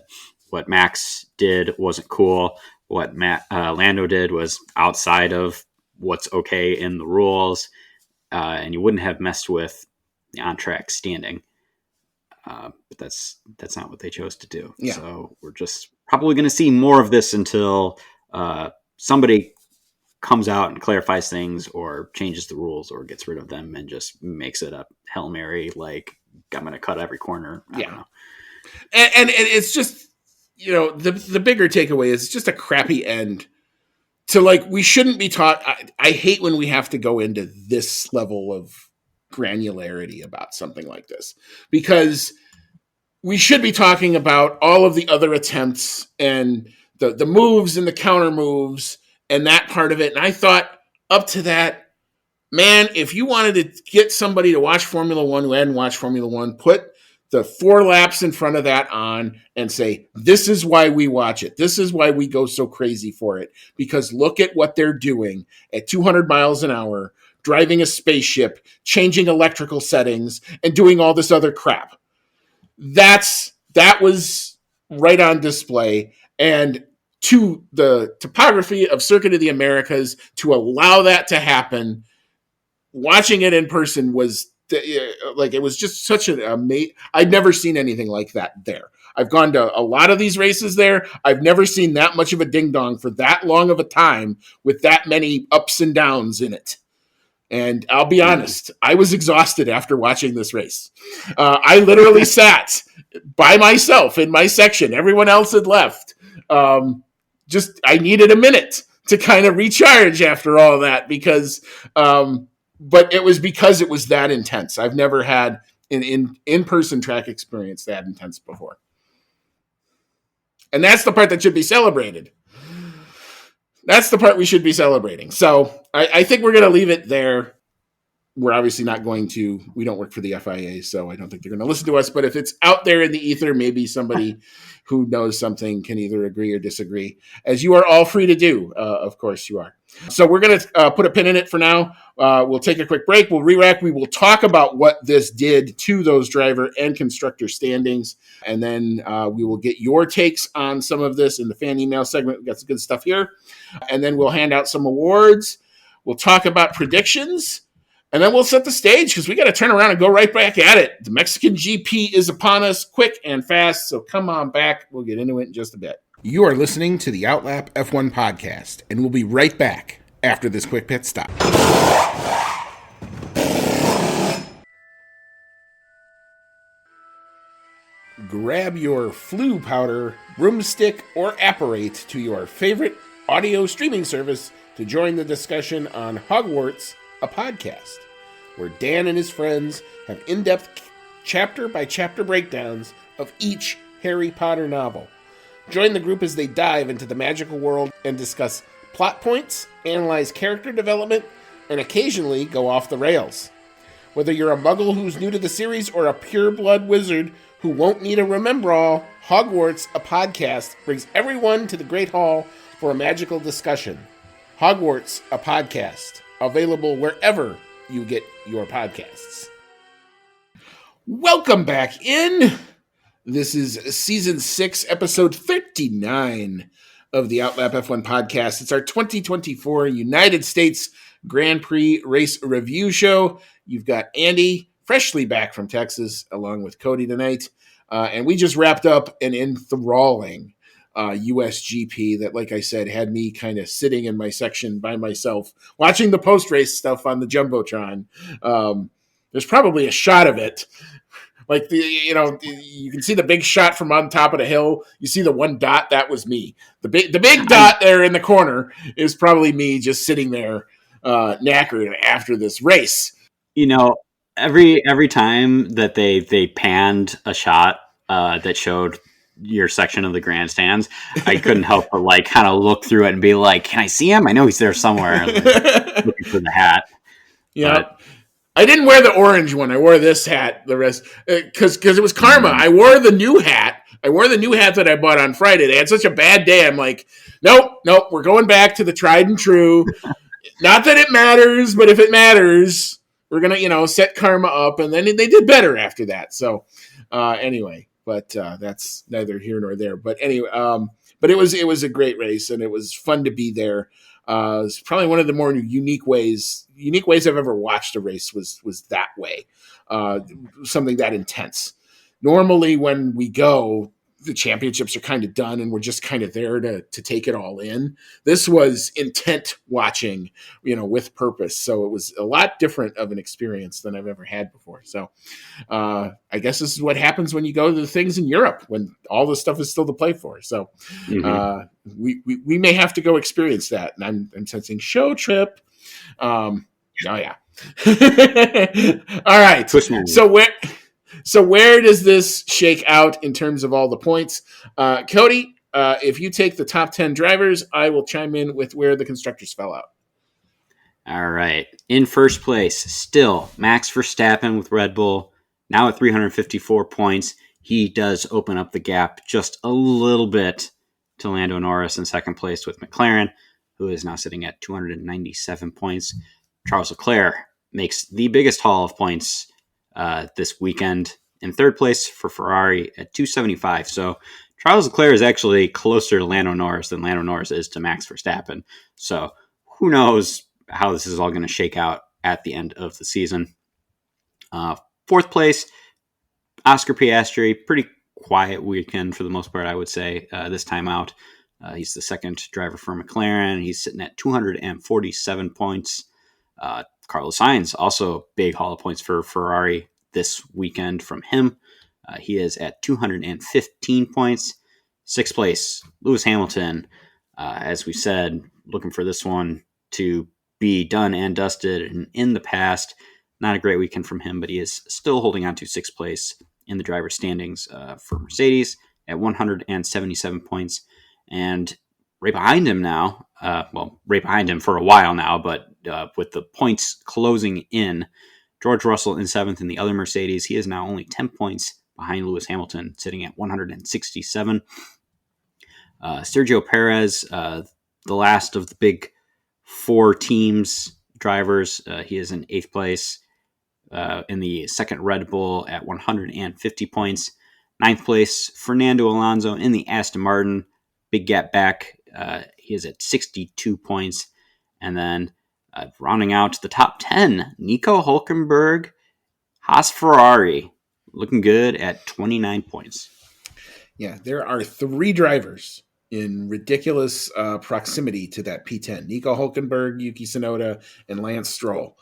what Max did wasn't cool. What Lando did was outside of what's okay in the rules, and you wouldn't have messed with the on-track standing. But that's not what they chose to do. Yeah. So we're just probably going to see more of this until somebody comes out and clarifies things or changes the rules or gets rid of them and just makes it a Hail Mary, like I'm going to cut every corner. I don't know. And it's just, the bigger takeaway is just a crappy end to, like, we shouldn't be taught. I hate when we have to go into this level of granularity about something like this, because we should be talking about all of the other attempts and the moves and the counter moves and that part of it. And I thought up to that, man, if you wanted to get somebody to watch Formula One who hadn't watched Formula One, put the 4 laps in front of that on and say, this is why we watch it. This is why we go so crazy for it. Because look at what they're doing at 200 miles an hour, driving a spaceship, changing electrical settings, and doing all this other crap. That was right on display. And to the topography of Circuit of the Americas, to allow that to happen, watching it in person was like, it was just such an amazing. I'd never seen anything like that there. I've gone to a lot of these races there. I've never seen that much of a ding dong for that long of a time with that many ups and downs in it. And I'll be honest, I was exhausted after watching this race. I literally sat by myself in my section. Everyone else had left. I needed a minute to kind of recharge after all that, because but it was because it was that intense. I've never had an in-person track experience that intense before. And that's the part that should be celebrated. That's the part we should be celebrating. So I think we're going to leave it there. We're obviously not going to, we don't work for the FIA, so I don't think they're going to listen to us. But if it's out there in the ether, maybe somebody who knows something can either agree or disagree, as you are all free to do. Of course you are. So we're going to put a pin in it for now. We'll take a quick break. We'll re-rack. We will talk about what this did to those driver and constructor standings. And then we will get your takes on some of this in the fan email segment. We've got some good stuff here. And then we'll hand out some awards. We'll talk about predictions. And then we'll set the stage, because we got to turn around and go right back at it. The Mexican GP is upon us quick and fast. So come on back. We'll get into it in just a bit. You are listening to the Outlap F1 podcast, and we'll be right back after this quick pit stop. Grab your flu powder, broomstick, or apparate to your favorite audio streaming service to join the discussion on Hogwarts, a podcast, where Dan and his friends have in-depth chapter-by-chapter breakdowns of each Harry Potter novel. Join the group as they dive into the magical world and discuss plot points, analyze character development, and occasionally go off the rails. Whether you're a muggle who's new to the series or a pure-blood wizard who won't need a remember-all, Hogwarts, a podcast, brings everyone to the Great Hall for a magical discussion. Hogwarts, a podcast, available wherever you get your podcasts. Welcome back in. This is Season 6, Episode 39 of the Outlap F1 podcast. It's our 2024 United States Grand Prix race review show. You've got Andy, freshly back from Texas, along with Cody tonight. And we just wrapped up an enthralling USGP that, like I said, had me kind of sitting in my section by myself, watching the post-race stuff on the Jumbotron. There's probably a shot of it. Like, you can see the big shot from on top of the hill. You see the one dot, that was me. The big dot there in the corner is probably me just sitting there knackered after this race. Every time that they panned a shot that showed your section of the grandstands, I couldn't help but kind of look through it and be like, can I see him? I know he's there somewhere. Looking for the hat. Yeah. But I didn't wear the orange one. I wore this hat the rest because it was karma. I wore the new hat. That I bought on Friday. They had such a bad day. I'm like, nope, we're going back to the tried and true. Not that it matters, but if it matters, we're going to, set karma up. And then they did better after that. So anyway, but that's neither here nor there. But anyway, but it was a great race, and it was fun to be there. It's probably one of the more unique ways I've ever watched a race was that way, something that intense. Normally, when we go, the championships are kind of done, and we're just kind of there to take it all in. This was intent watching, with purpose. So it was a lot different of an experience than I've ever had before. So I guess this is what happens when you go to the things in Europe, when all this stuff is still to play for. So we may have to go experience that. And I'm sensing show trip. Oh yeah. All right. So where does this shake out in terms of all the points? Cody, if you take the top 10 drivers, I will chime in with where the constructors fell out. All right. In first place, still Max Verstappen with Red Bull, now at 354 points. He does open up the gap just a little bit to Lando Norris in second place with McLaren, who is now sitting at 297 points. Charles Leclerc makes the biggest haul of points this weekend in third place for Ferrari at 275. So Charles Leclerc is actually closer to Lando Norris than Lando Norris is to Max Verstappen. So who knows how this is all going to shake out at the end of the season. Fourth place, Oscar Piastri. Pretty quiet weekend for the most part, I would say, this time out. He's the second driver for McLaren. He's sitting at 247 points. Carlos Sainz, also big haul of points for Ferrari this weekend from him. He is at 215 points. Sixth place, Lewis Hamilton. As we said, looking for this one to be done and dusted. And in the past, not a great weekend from him, but he is still holding on to sixth place in the driver's standings for Mercedes at 177 points. And right behind him now, right behind him for a while now, but with the points closing in, George Russell in seventh in the other Mercedes. He is now only 10 points behind Lewis Hamilton, sitting at 167. Sergio Perez, the last of the big four teams drivers, he is in eighth place in the second Red Bull at 150 points. Ninth place, Fernando Alonso in the Aston Martin. Big gap back. He is at 62 points. And then rounding out the top 10, Nico Hülkenberg, Haas Ferrari, looking good at 29 points. Yeah, there are three drivers in ridiculous proximity to that P10. Nico Hülkenberg, Yuki Tsunoda, and Lance Stroll.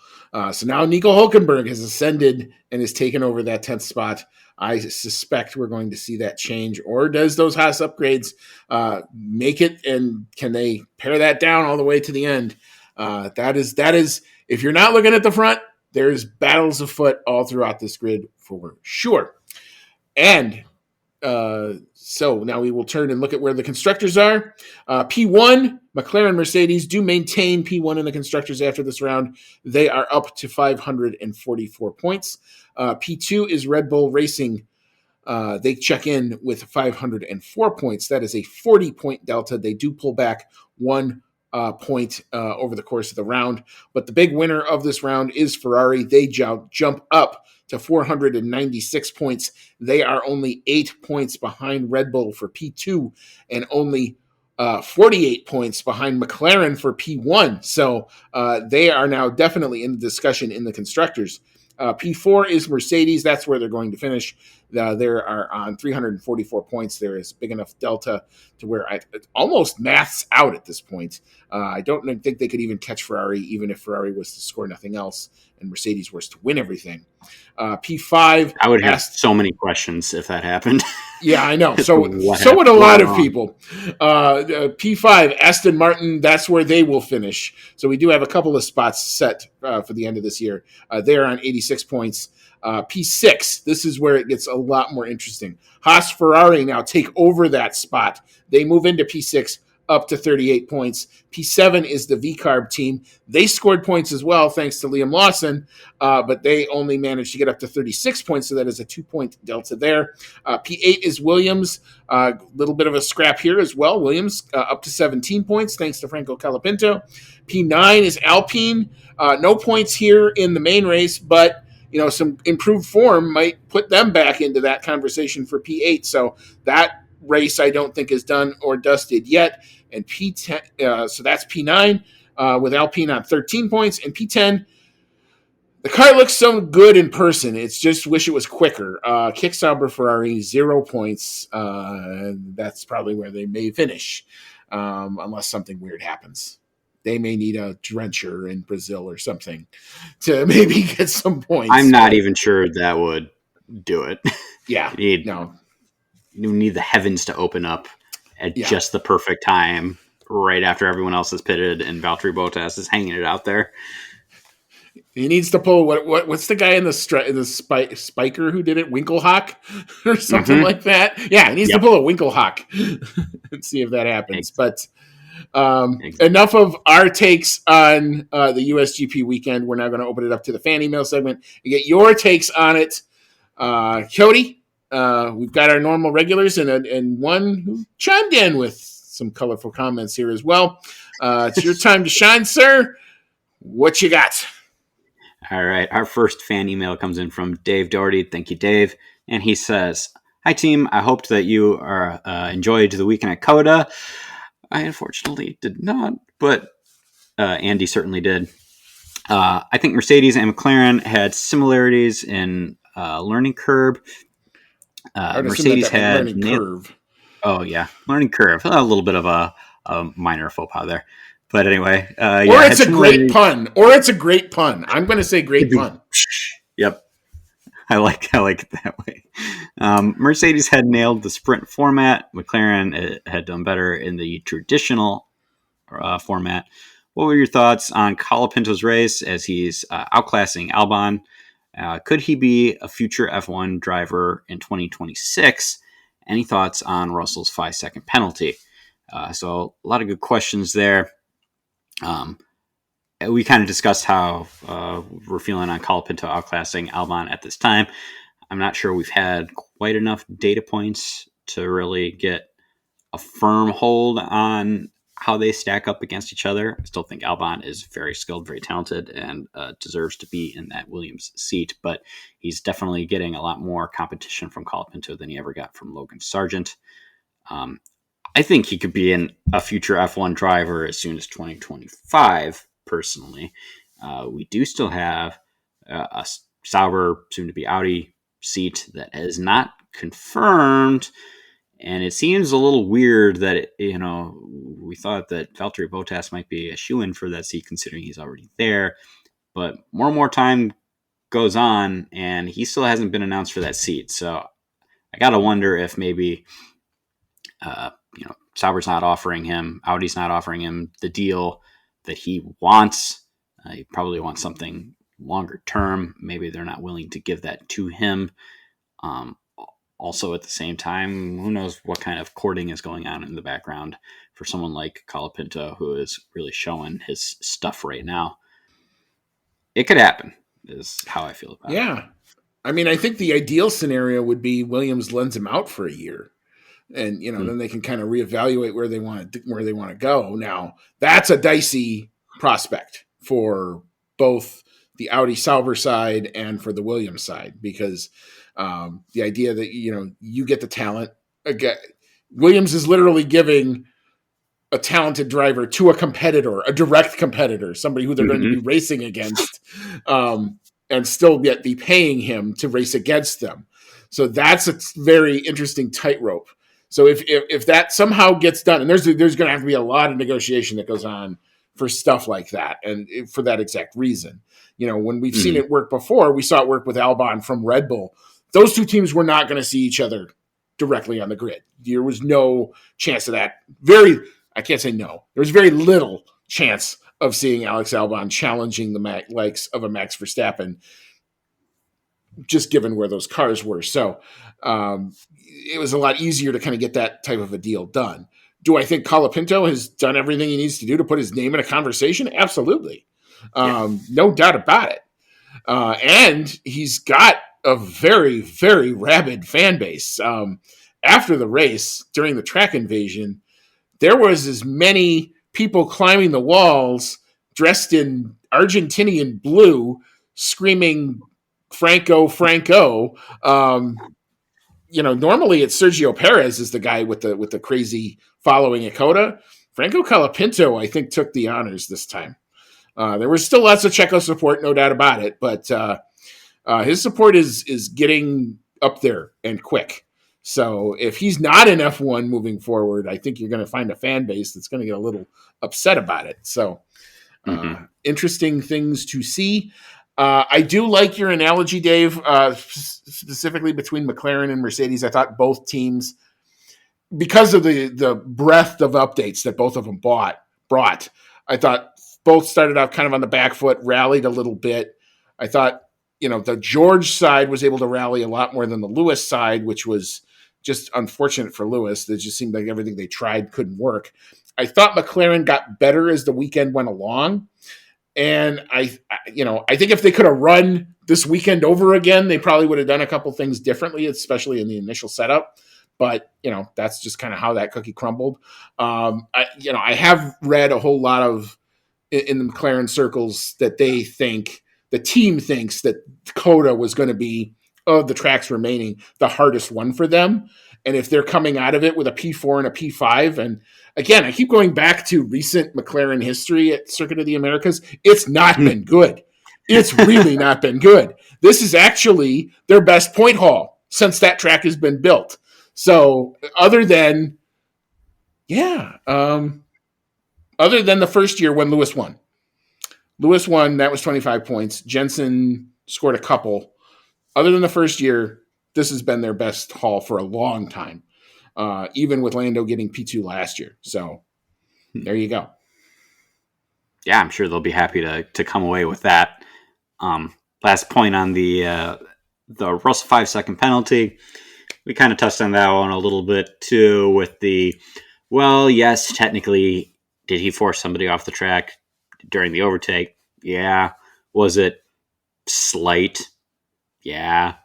So now Nico Hülkenberg has ascended and has taken over that 10th spot. I suspect we're going to see that change. Or does those Haas upgrades make it, and can they pare that down all the way to the end? That is, if you're not looking at the front, there's battles afoot all throughout this grid for sure. And so now we will turn and look at where the constructors are. P1, McLaren, Mercedes do maintain P1 in the constructors after this round. They are up to 544 points. P2 is Red Bull Racing. They check in with 504 points. That is a 40-point delta. They do pull back 1 point over the course of the round. But the big winner of this round is Ferrari. They jump up to 496 points. They are only 8 points behind Red Bull for P2 and only 48 points behind McLaren for P1. So they are now definitely in the discussion in the constructors. P4 is Mercedes. That's where they're going to finish. They are on 344 points. There is big enough delta to where it almost maths out at this point. I don't think they could even catch Ferrari, even if Ferrari was to score nothing else and Mercedes was to win everything. P5. I would have so many questions if that happened. Yeah, I know. So would a lot of people. P5, Aston Martin, that's where they will finish. So we do have a couple of spots set for the end of this year. They're on 86 points. P6, this is where it gets a lot more interesting. Haas Ferrari now take over that spot. They move into P6 up to 38 points. P7 is the VCARB team. They scored points as well, thanks to Liam Lawson, but they only managed to get up to 36 points, so that is a 2-point delta there. P8 is Williams. A little bit of a scrap here as well. Williams up to 17 points, thanks to Franco Colapinto. P9 is Alpine. No points here in the main race, but some improved form might put them back into that conversation for P8. So that race I don't think is done or dusted yet. And P10, so that's P9 with Alpine on 13 points. And P10, the car looks so good in person. It's just wish it was quicker. Kicksauber Ferrari, 0 points. That's probably where they may finish, unless something weird happens. They may need a drencher in Brazil or something to maybe get some points. I'm not even sure that would do it. Yeah, you no. need the heavens to open up at just the perfect time, right after everyone else is pitted and Valtteri Bottas is hanging it out there. He needs to pull what's the guy in the spiker who did it, Winkelhock or something like that. Yeah, he needs to pull a Winkelhock and see if that happens. But enough of our takes on the USGP weekend. We're now going to open it up to the fan email segment and get your takes on it. Cody, we've got our normal regulars and one who chimed in with some colorful comments here as well. It's your time to shine, sir. What you got? All right. Our first fan email comes in from Dave Doherty. Thank you, Dave. And he says, "Hi, team. I hoped that you are enjoyed the weekend at CODA. I unfortunately did not, but Andy certainly did. I think Mercedes and McLaren had similarities in learning curve. Mercedes had learning curve. Oh, yeah. Learning curve. A little bit of a minor faux pas there. But anyway. Or it's a great pun. I'm going to say great pun. Yep. I like it that way. Mercedes had nailed the sprint format. McLaren had done better in the traditional format. What were your thoughts on Colapinto's race as he's outclassing Albon? Could he be a future F1 driver in 2026? Any thoughts on Russell's 5-second penalty? So a lot of good questions there. We kind of discussed how we're feeling on Colapinto outclassing Albon at this time. I'm not sure we've had quite enough data points to really get a firm hold on how they stack up against each other. I still think Albon is very skilled, very talented, and deserves to be in that Williams seat, but he's definitely getting a lot more competition from Colapinto than he ever got from Logan Sargent. I think he could be a future F1 driver as soon as 2025, personally. We do still have a Sauber, soon-to-be Audi seat that is not confirmed, and it seems a little weird that, we thought that Valtteri Bottas might be a shoo-in for that seat, considering he's already there. But more and more time goes on, and he still hasn't been announced for that seat. So I got to wonder if maybe, Sauber's not offering him, Audi's not offering him the deal that he wants. He probably wants something longer term. Maybe they're not willing to give that to him. Also, at the same time, who knows what kind of courting is going on in the background for someone like Colapinto, who is really showing his stuff right now. It could happen, is how I feel about it. Yeah. I mean, I think the ideal scenario would be Williams lends him out for a year. And, then they can kind of reevaluate where they want to go. Now, that's a dicey prospect for both the Audi Sauber side and for the Williams side, because the idea that, you get the talent. Again, Williams is literally giving a talented driver to a competitor, a direct competitor, somebody who they're going to be racing against, and still yet be paying him to race against them. So that's a very interesting tightrope. So if that somehow gets done, and there's going to have to be a lot of negotiation that goes on for stuff like that, and for that exact reason. When we've seen it work before, we saw it work with Albon from Red Bull. Those two teams were not going to see each other directly on the grid. There was no chance of that. I can't say no. There was very little chance of seeing Alex Albon challenging the likes of a Max Verstappen, just given where those cars were. So it was a lot easier to kind of get that type of a deal done. Do I think Colapinto has done everything he needs to do to put his name in a conversation? Absolutely. No doubt about it. And he's got a very, very rabid fan base. After the race, during the track invasion, there was as many people climbing the walls dressed in Argentinian blue, screaming Franco. Normally it's Sergio Perez is the guy with the crazy following at Coda. Franco Colapinto, I think, took the honors this time. There was still lots of Checo support, no doubt about it, but his support is getting up there and quick. So if he's not in F1 moving forward, I think you're going to find a fan base that's going to get a little upset about it. So interesting things to see. I do like your analogy, Dave, specifically between McLaren and Mercedes. I thought both teams, because of the breadth of updates that both of them brought, I thought both started off kind of on the back foot, rallied a little bit. I thought, the George side was able to rally a lot more than the Lewis side, which was just unfortunate for Lewis. It just seemed like everything they tried couldn't work. I thought McLaren got better as the weekend went along. And I think if they could have run this weekend over again, they probably would have done a couple things differently, especially in the initial setup. But, that's just kind of how that cookie crumbled. I have read a whole lot of in the McLaren circles that the team thinks that Coda was going to be, of the tracks remaining, the hardest one for them. And if they're coming out of it with a P4 and a P5, and again, I keep going back to recent McLaren history at Circuit of the Americas, it's not been good. It's really not been good. This is actually their best point haul since that track has been built. So other than the first year when Lewis won, that was 25 points. Jensen scored a couple. Other than the first year, this has been their best haul for a long time, even with Lando getting P2 last year. So there you go. Yeah, I'm sure they'll be happy to come away with that. Last point on the Russell 5-second penalty. We kind of touched on that one a little bit too with yes, technically, did he force somebody off the track during the overtake? Yeah. Was it slight? Yeah.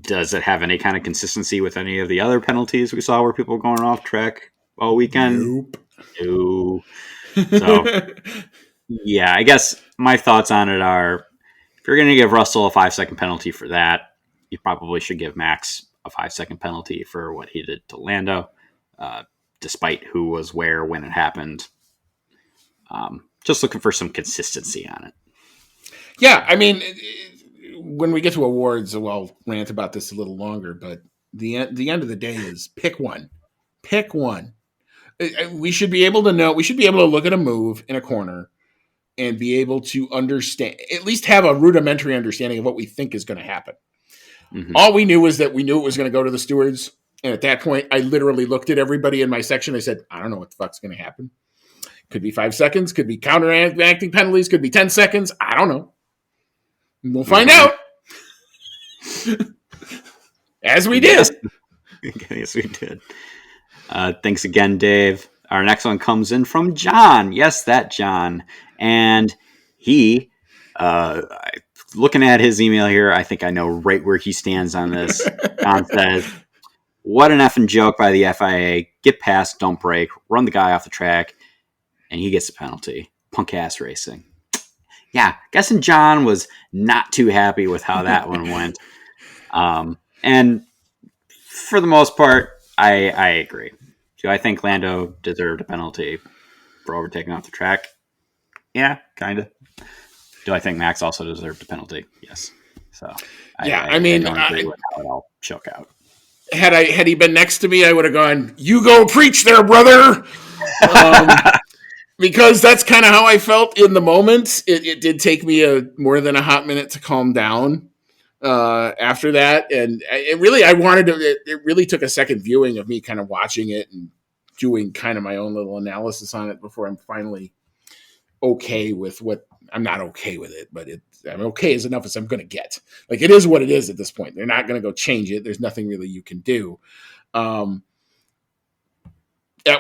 Does it have any kind of consistency with any of the other penalties we saw where people were going off track all weekend? Nope. No. So, yeah, I guess my thoughts on it are, if you're going to give Russell a 5-second penalty for that, you probably should give Max a 5-second penalty for what he did to Lando, despite who was where when it happened. Just looking for some consistency on it. Yeah, I mean, when we get to awards, I'll rant about this a little longer, but the end of the day is pick one. Pick one. We should be able to know. We should be able to look at a move in a corner and be able to understand, at least have a rudimentary understanding of what we think is going to happen. Mm-hmm. All we knew was that we knew it was going to go to the stewards. And at that point, I literally looked at everybody in my section. I said, I don't know what the fuck's going to happen. Could be 5 seconds, could be counteracting penalties, could be 10 seconds. I don't know. We'll find out. As we did. Yes, we did. Thanks again, Dave. Our next one comes in from John. Yes, that John. And he, looking at his email here, I think I know right where he stands on this. John says, what an effing joke by the FIA. Get past, don't break, run the guy off the track, and he gets a penalty. Punk ass racing. Yeah, guessing John was not too happy with how that one went. And for the most part, I agree. Do I think Lando deserved a penalty for overtaking off the track? Yeah, kind of. Do I think Max also deserved a penalty? Yes. So I don't agree with how it all shook out. Had he been next to me, I would have gone, "You go preach there, brother," because that's kind of how I felt in the moment. It did take me more than a hot minute to calm down after that, and it really took a second viewing of me kind of watching it and doing kind of my own little analysis on it before I'm finally okay with what. I'm not okay with it, but I'm okay as enough as I'm going to get. Like, it is what it is at this point. They're not going to go change it. There's nothing really you can do. At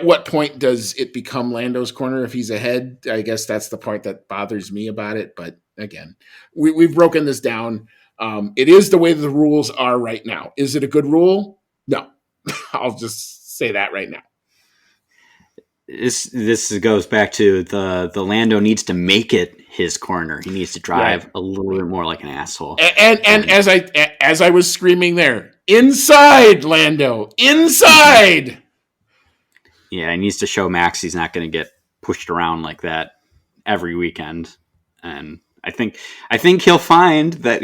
what point does it become Lando's corner if he's ahead? I guess that's the part that bothers me about it. But again, we've broken this down. It is the way the rules are right now. Is it a good rule? No. I'll just say that right now. this goes back to the Lando needs to make it his corner. He needs to drive Right. a little bit more like an asshole. And as I was screaming there, inside, Lando, inside. Yeah, he needs to show Max he's not going to get pushed around like that every weekend. And I think he'll find that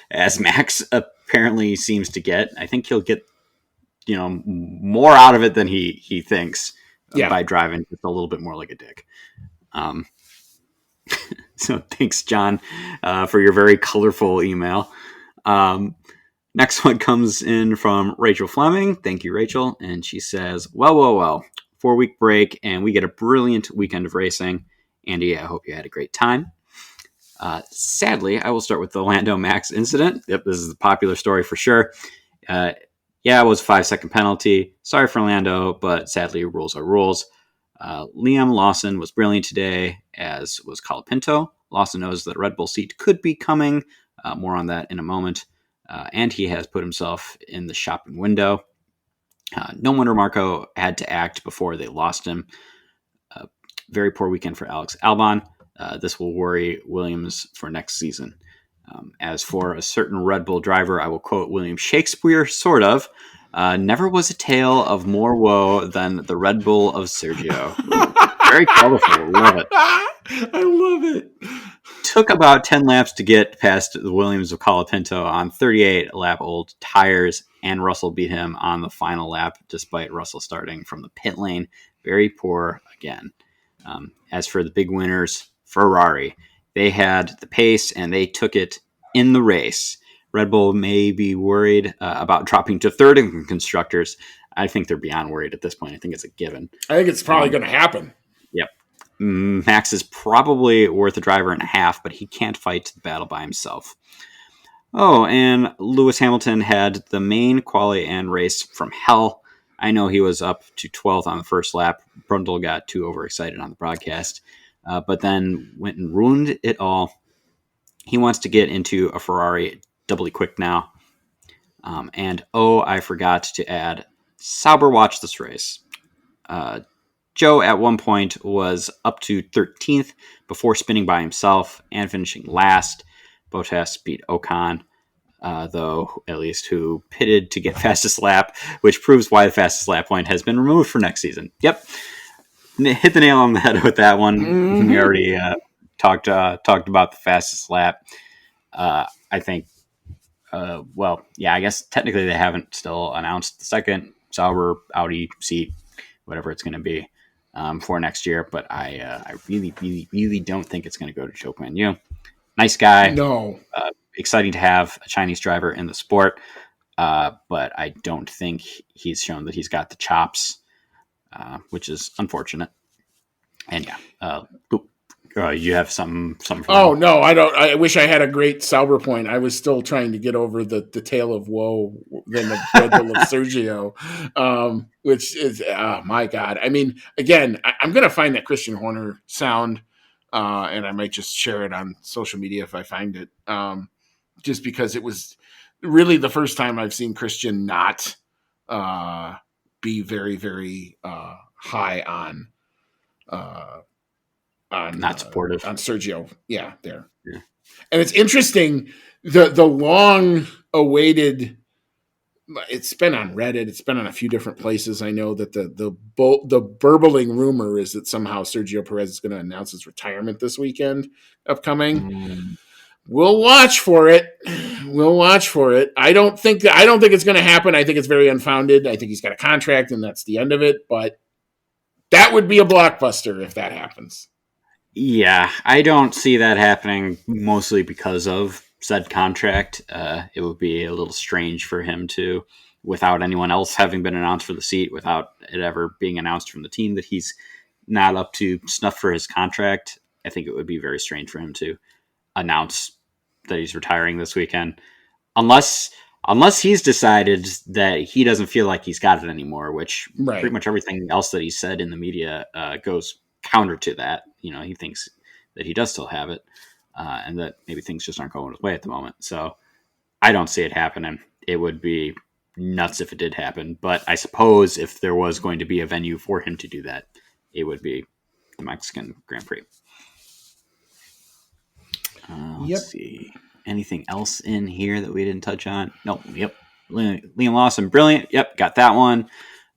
as Max apparently seems to get, I think he'll get more out of it than he thinks by driving just a little bit more like a dick. So thanks, John, for your very colorful email. Next one comes in from Rachel Fleming. Thank you, Rachel. And she says, well, 4-week break, and we get a brilliant weekend of racing. Andy, I hope you had a great time. Sadly, I will start with the Lando Max incident. Yep, this is a popular story for sure. It was a 5-second penalty. Sorry for Lando, but sadly, rules are rules. Liam Lawson was brilliant today, as was Colapinto. Lawson knows that a Red Bull seat could be coming. More on that in a moment. And he has put himself in the shopping window. No wonder Marco had to act before they lost him. Very poor weekend for Alex Albon. This will worry Williams for next season. As for a certain Red Bull driver, I will quote William Shakespeare, sort of. Never was a tale of more woe than the Red Bull of Sergio. Very colorful. Love it. I love it. Took about 10 laps to get past the Williams of Colapinto on 38-lap-old tires, and Russell beat him on the final lap, despite Russell starting from the pit lane. Very poor again. As for the big winners, Ferrari. They had the pace, and they took it in the race. Red Bull may be worried about dropping to third in constructors. I think they're beyond worried at this point. I think it's a given. I think it's probably going to happen. Yep. Max is probably worth a driver and a half, but he can't fight the battle by himself. Oh, and Lewis Hamilton had the main quali and race from hell. I know he was up to 12th on the first lap. Brundle got too overexcited on the broadcast, but then went and ruined it all. He wants to get into a Ferrari doubly quick now. I forgot to add, Sauber watched this race. Joe at one point was up to 13th before spinning by himself and finishing last. Bottas beat Ocon, though, at least, who pitted to get fastest lap, which proves why the fastest lap point has been removed for next season. Yep. Hit the nail on the head with that one. Mm-hmm. We already talked about the fastest lap. I think, I guess technically they haven't still announced the second Sauber Audi seat, whatever it's going to be, for next year. But I really, really, really don't think it's going to go to Zhou Guanyu. Nice guy. No. Exciting to have a Chinese driver in the sport. But I don't think he's shown that he's got the chops, which is unfortunate. And you have something for me? No, I don't. I wish I had a great Sauber point. I was still trying to get over the tale of woe than the Red Bull of Sergio, which is, my God. I mean, again, I'm going to find that Christian Horner sound, and I might just share it on social media if I find it, just because it was really the first time I've seen Christian not be very, very high on not supportive on Sergio. Yeah, there. Yeah. And it's interesting, the long awaited. It's been on Reddit. It's been on a few different places. I know that the burbling rumor is that somehow Sergio Perez is going to announce his retirement this weekend, upcoming. We'll watch for it. I don't think it's going to happen. I think it's very unfounded. I think he's got a contract, and that's the end of it. But that would be a blockbuster if that happens. Yeah, I don't see that happening, mostly because of said contract. It would be a little strange for him to, without anyone else having been announced for the seat, without it ever being announced from the team that he's not up to snuff for his contract. I think it would be very strange for him to announce that he's retiring this weekend, unless he's decided that he doesn't feel like he's got it anymore, which pretty much everything else that he said in the media goes counter to that. He thinks that he does still have it, and that maybe things just aren't going his way at the moment. So I don't see it happening. It would be nuts if it did happen, but I suppose if there was going to be a venue for him to do that, it would be the Mexican Grand Prix. Let's see. Anything else in here that we didn't touch on? Nope. Yep. Liam Lawson, brilliant. Yep, got that one.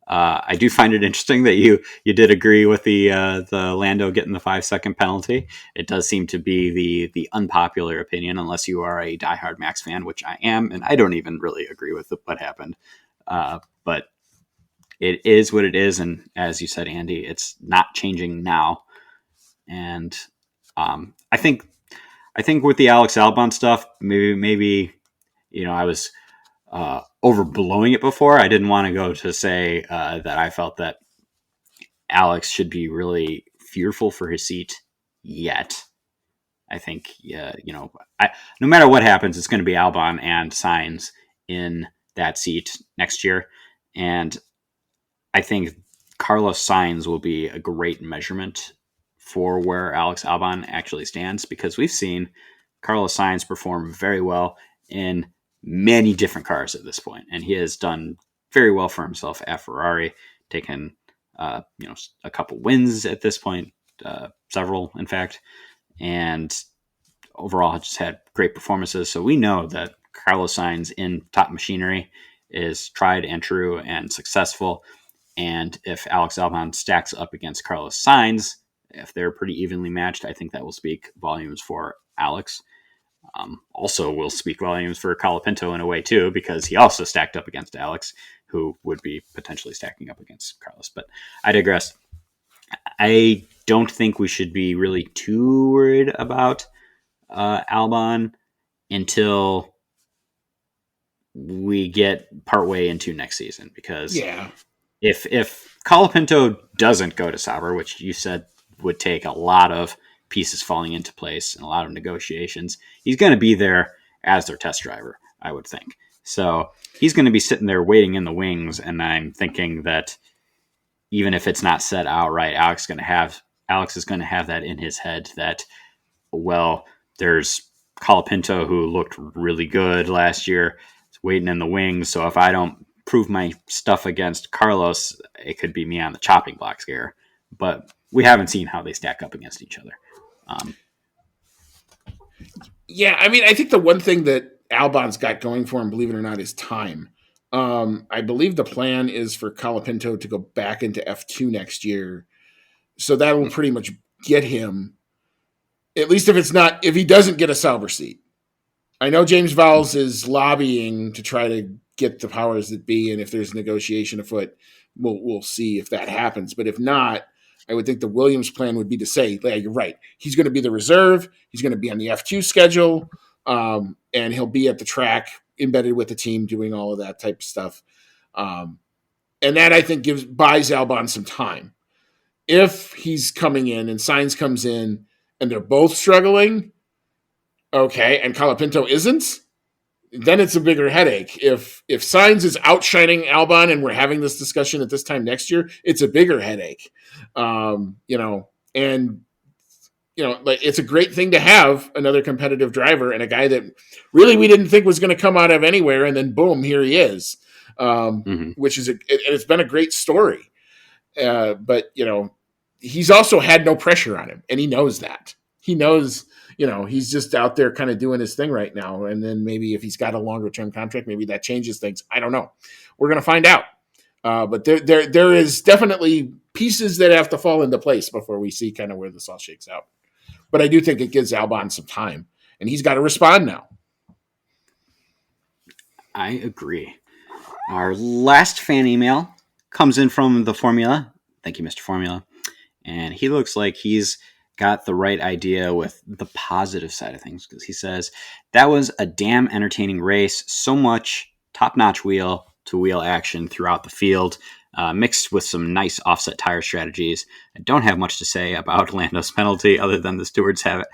I do find it interesting that you did agree with the Lando getting the 5-second penalty. It does seem to be the unpopular opinion, unless you are a diehard Max fan, which I am, and I don't even really agree with what happened. But it is what it is, and as you said, Andy, it's not changing now. And I think with the Alex Albon stuff, maybe I was overblowing it before. I didn't want to go to say that I felt that Alex should be really fearful for his seat yet. I think, no matter what happens, it's going to be Albon and Sainz in that seat next year. And I think Carlos Sainz will be a great measurement for where Alex Albon actually stands, because we've seen Carlos Sainz perform very well in many different cars at this point, and he has done very well for himself at Ferrari, taken a couple wins at this point, several in fact, and overall just had great performances. So we know that Carlos Sainz in top machinery is tried and true and successful. And if Alex Albon stacks up against Carlos Sainz, if they're pretty evenly matched, I think that will speak volumes for Alex. Also will speak volumes for Colapinto in a way too, because he also stacked up against Alex, who would be potentially stacking up against Carlos. But I digress. I don't think we should be really too worried about Albon until we get partway into next season, because if Colapinto doesn't go to Sauber, which you said would take a lot of pieces falling into place and a lot of negotiations, he's going to be there as their test driver, I would think. So he's going to be sitting there waiting in the wings, and I'm thinking that even if it's not said outright, Alex is going to have that in his head that, well, there's Colapinto who looked really good last year, waiting in the wings. So if I don't prove my stuff against Carlos, it could be me on the chopping blocks here. But we haven't seen how they stack up against each other. I think the one thing that Albon's got going for him, believe it or not, is time. I believe the plan is for Colapinto to go back into F2 next year. So that will pretty much get him, at least if he doesn't get a Sauber seat. I know James Vowles is lobbying to try to get the powers that be, and if there's negotiation afoot, we'll see if that happens. But if not, I would think the Williams plan would be to say, yeah, you're right. He's going to be the reserve. He's going to be on the F2 schedule, and he'll be at the track embedded with the team doing all of that type of stuff. And that, I think, buys Albon some time. If he's coming in and Sainz comes in and they're both struggling, okay, and Colapinto isn't, then it's a bigger headache. If Sainz is outshining Albon and we're having this discussion at this time next year, it's a bigger headache. It's a great thing to have another competitive driver and a guy that really we didn't think was going to come out of anywhere, and then boom, here he is. Which is it's been a great story. But he's also had no pressure on him, and he knows that. He knows, he's just out there kind of doing his thing right now. And then maybe if he's got a longer term contract, maybe that changes things. I don't know. We're going to find out. But there is definitely pieces that have to fall into place before we see kind of where this all shakes out. But I do think it gives Albon some time, and he's got to respond now. I agree. Our last fan email comes in from the Formula. Thank you, Mr. Formula. And he looks like he's got the right idea with the positive side of things, because he says, that was a damn entertaining race. So much top-notch wheel-to-wheel action throughout the field, mixed with some nice offset tire strategies. I don't have much to say about Lando's penalty other than the stewards have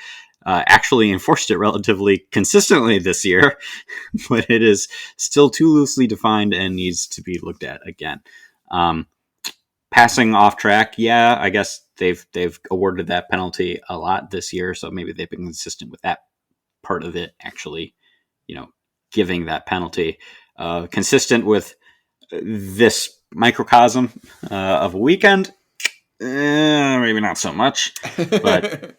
actually enforced it relatively consistently this year, but it is still too loosely defined and needs to be looked at again. Passing off track, yeah, I guess they've awarded that penalty a lot this year, so maybe they've been consistent with that part of it, actually, giving that penalty. Consistent with this microcosm of a weekend, maybe not so much. But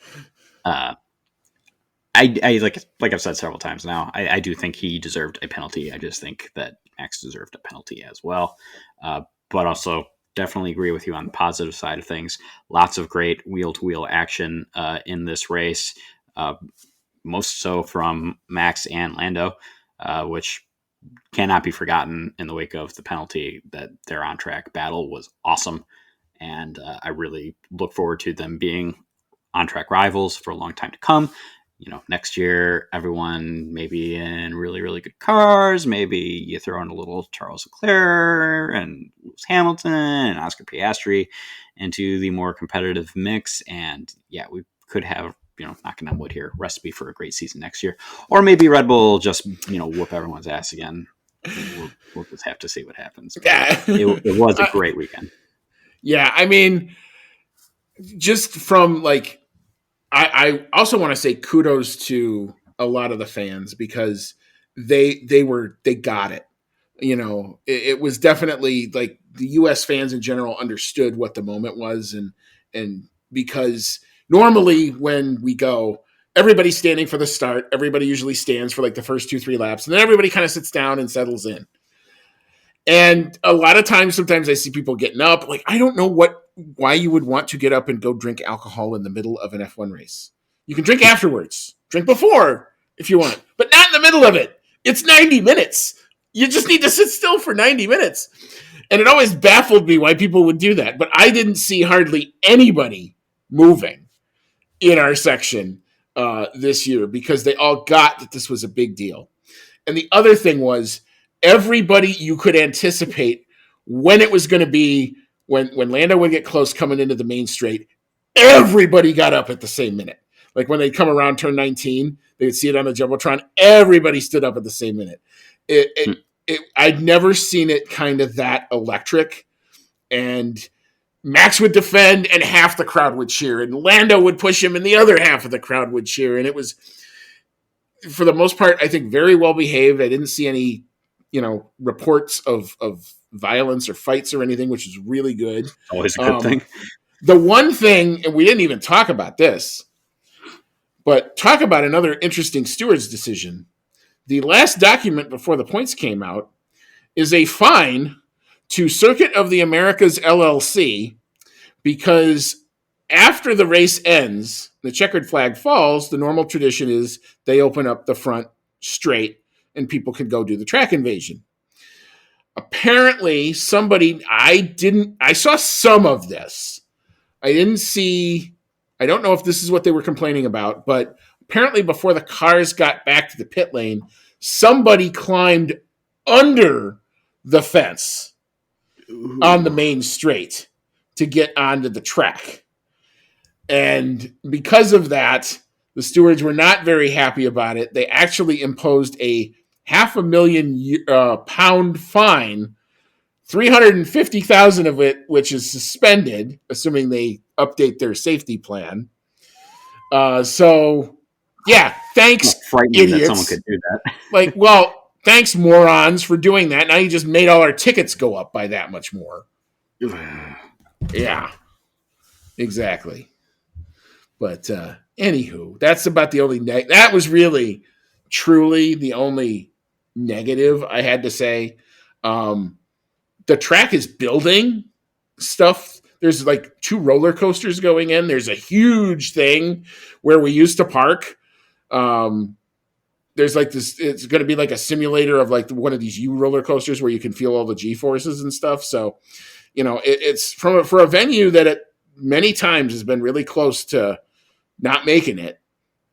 I like I've said several times now, I do think he deserved a penalty. I just think that Max deserved a penalty as well. But also definitely agree with you on the positive side of things. Lots of great wheel-to-wheel action in this race, most so from Max and Lando, which cannot be forgotten in the wake of the penalty. That their on-track battle was awesome. And I really look forward to them being on-track rivals for a long time to come. Next year, everyone maybe in really, really good cars. Maybe you throw in a little Charles Leclerc and Lewis Hamilton and Oscar Piastri into the more competitive mix. And yeah, we could have, knocking on wood here, recipe for a great season next year. Or maybe Red Bull just, whoop everyone's ass again. We'll just have to see what happens. Yeah. It was a great weekend. Yeah, I mean, just from I also want to say kudos to a lot of the fans because they got it. It was definitely like the U.S. fans in general understood what the moment was, and because normally when we go, everybody's standing for the start. Everybody usually stands for like the first 2-3 laps, and then everybody kind of sits down and settles in. And a lot of times, sometimes I see people getting up. Like, I don't know why you would want to get up and go drink alcohol in the middle of an F1 race. You can drink afterwards, drink before if you want, but not in the middle of it. It's 90 minutes. You just need to sit still for 90 minutes. And it always baffled me why people would do that. But I didn't see hardly anybody moving in our section this year because they all got that this was a big deal. And the other thing was, everybody you could anticipate when it was going to be, when Lando would get close coming into the main straight, everybody got up at the same minute. Like when they'd come around turn 19, they would see it on the Jumbotron. Everybody stood up at the same minute. I'd never seen it kind of that electric. And Max would defend and half the crowd would cheer. And Lando would push him and the other half of the crowd would cheer. And it was, for the most part, I think very well behaved. I didn't see any reports of violence or fights or anything, which is really good. Always a good thing. The one thing, and we didn't even talk about this, but talk about another interesting steward's decision. The last document before the points came out is a fine to Circuit of the Americas LLC because after the race ends, the checkered flag falls, the normal tradition is they open up the front straight and people can go do the track invasion. Apparently, I saw some of this. I don't know if this is what they were complaining about, but apparently before the cars got back to the pit lane, somebody climbed under the fence on the main straight to get onto the track. And because of that, the stewards were not very happy about it. They actually imposed a £500,000 fine, 350,000 of it, which is suspended, assuming they update their safety plan. So, yeah, thanks, idiots. That someone could do that. Thanks, morons, for doing that. Now you just made all our tickets go up by that much more. Yeah, exactly. But anywho, that's about the only that was really, truly the only negative I had to say. The track is building stuff. There's like 2 roller coasters going in. There's a huge thing where we used to park. There's like this, it's going to be like a simulator of like one of these U roller coasters where you can feel all the G forces and stuff. So, it's for a venue that it many times has been really close to not making it.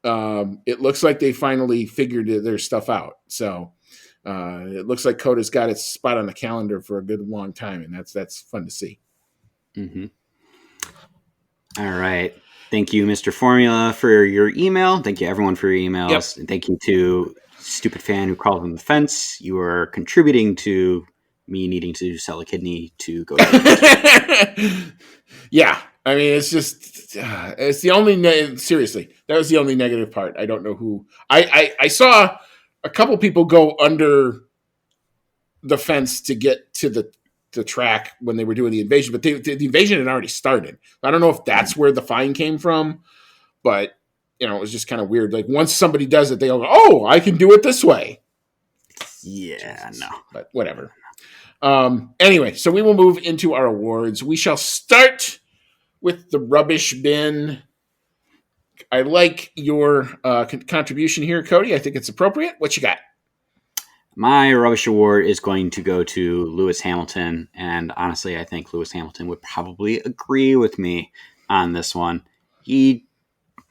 It looks like they finally figured their stuff out. So it looks like Coda's got its spot on the calendar for a good long time, and that's fun to see. Mm-hmm. All right. Thank you, Mr. Formula, for your email. Thank you, everyone, for your emails. Yep. And thank you to Stupid Fan who crawled on the fence. You are contributing to me needing to sell a kidney to go to Yeah. I mean, it's just, it's the only, seriously, that was the only negative part. I don't know who. I saw a couple people go under the fence to get to the the track when they were doing the invasion, but the invasion had already started. I don't know if that's where the fine came from, but it was just kind of weird. Like once somebody does it, they all go, "Oh, I can do it this way." Yeah, Jesus. no. But whatever. Anyway, so we will move into our awards. We shall start with the rubbish bin. I like your contribution here, Cody. I think it's appropriate. What you got? My rubbish award is going to go to Lewis Hamilton, and honestly, I think Lewis Hamilton would probably agree with me on this one. He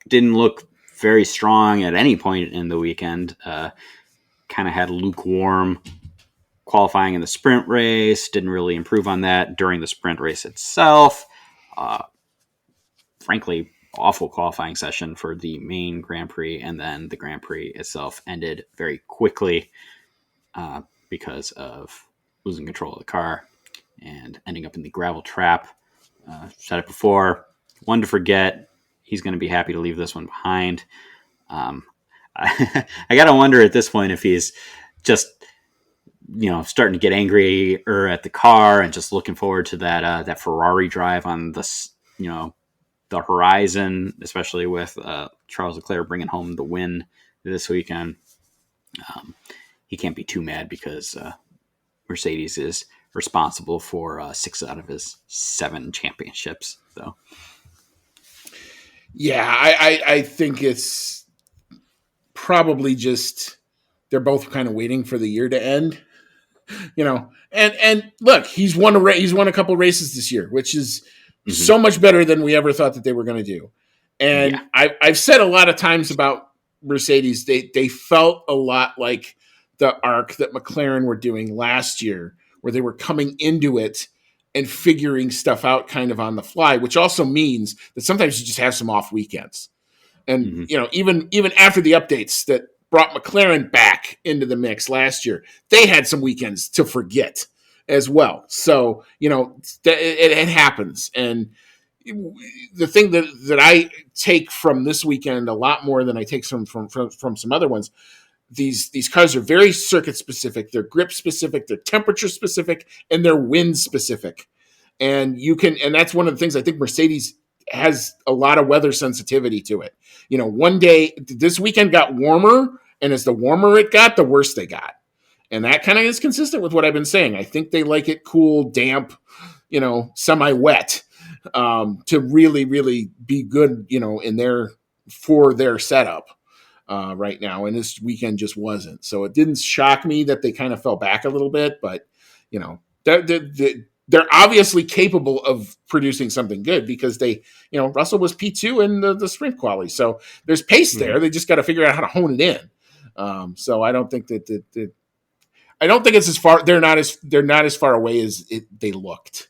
didn't look very strong at any point in the weekend. Kind of had lukewarm qualifying in the sprint race, didn't really improve on that during the sprint race itself. Frankly, awful qualifying session for the main Grand Prix, and then the Grand Prix itself ended very quickly because of losing control of the car and ending up in the gravel trap. Said it before, one to forget. He's going to be happy to leave this one behind. I got to wonder at this point if he's just starting to get angry or at the car and just looking forward to that Ferrari drive on this, the horizon, especially with Charles Leclerc bringing home the win this weekend. He can't be too mad because Mercedes is responsible for 6 out of his 7 championships. So, yeah, I think it's probably just they're both kind of waiting for the year to end. And look, he's won a couple races this year, which is so much better than we ever thought that they were going to do. And I've said a lot of times about Mercedes, they felt a lot like the arc that McLaren were doing last year, where they were coming into it and figuring stuff out kind of on the fly, which also means that sometimes you just have some off weekends. And, even after the updates that brought McLaren back into the mix last year, they had some weekends to forget as well. So, it happens. And the thing that I take from this weekend a lot more than I take from some other ones, these cars are very circuit specific, they're grip specific, they're temperature specific, and they're wind specific. And that's one of the things I think Mercedes has a lot of weather sensitivity to it. One day, this weekend got warmer, and as the warmer it got, the worse they got. And that kind of is consistent with what I've been saying. I think they like it cool, damp, semi-wet, to really, really be good, for their setup right now. And this weekend just wasn't. So it didn't shock me that they kind of fell back a little bit, but they're obviously capable of producing something good because Russell was P2 in the sprint quali. So there's pace there. They just got to figure out how to hone it in. So I don't think that I don't think it's as far. They're not as far away as they looked.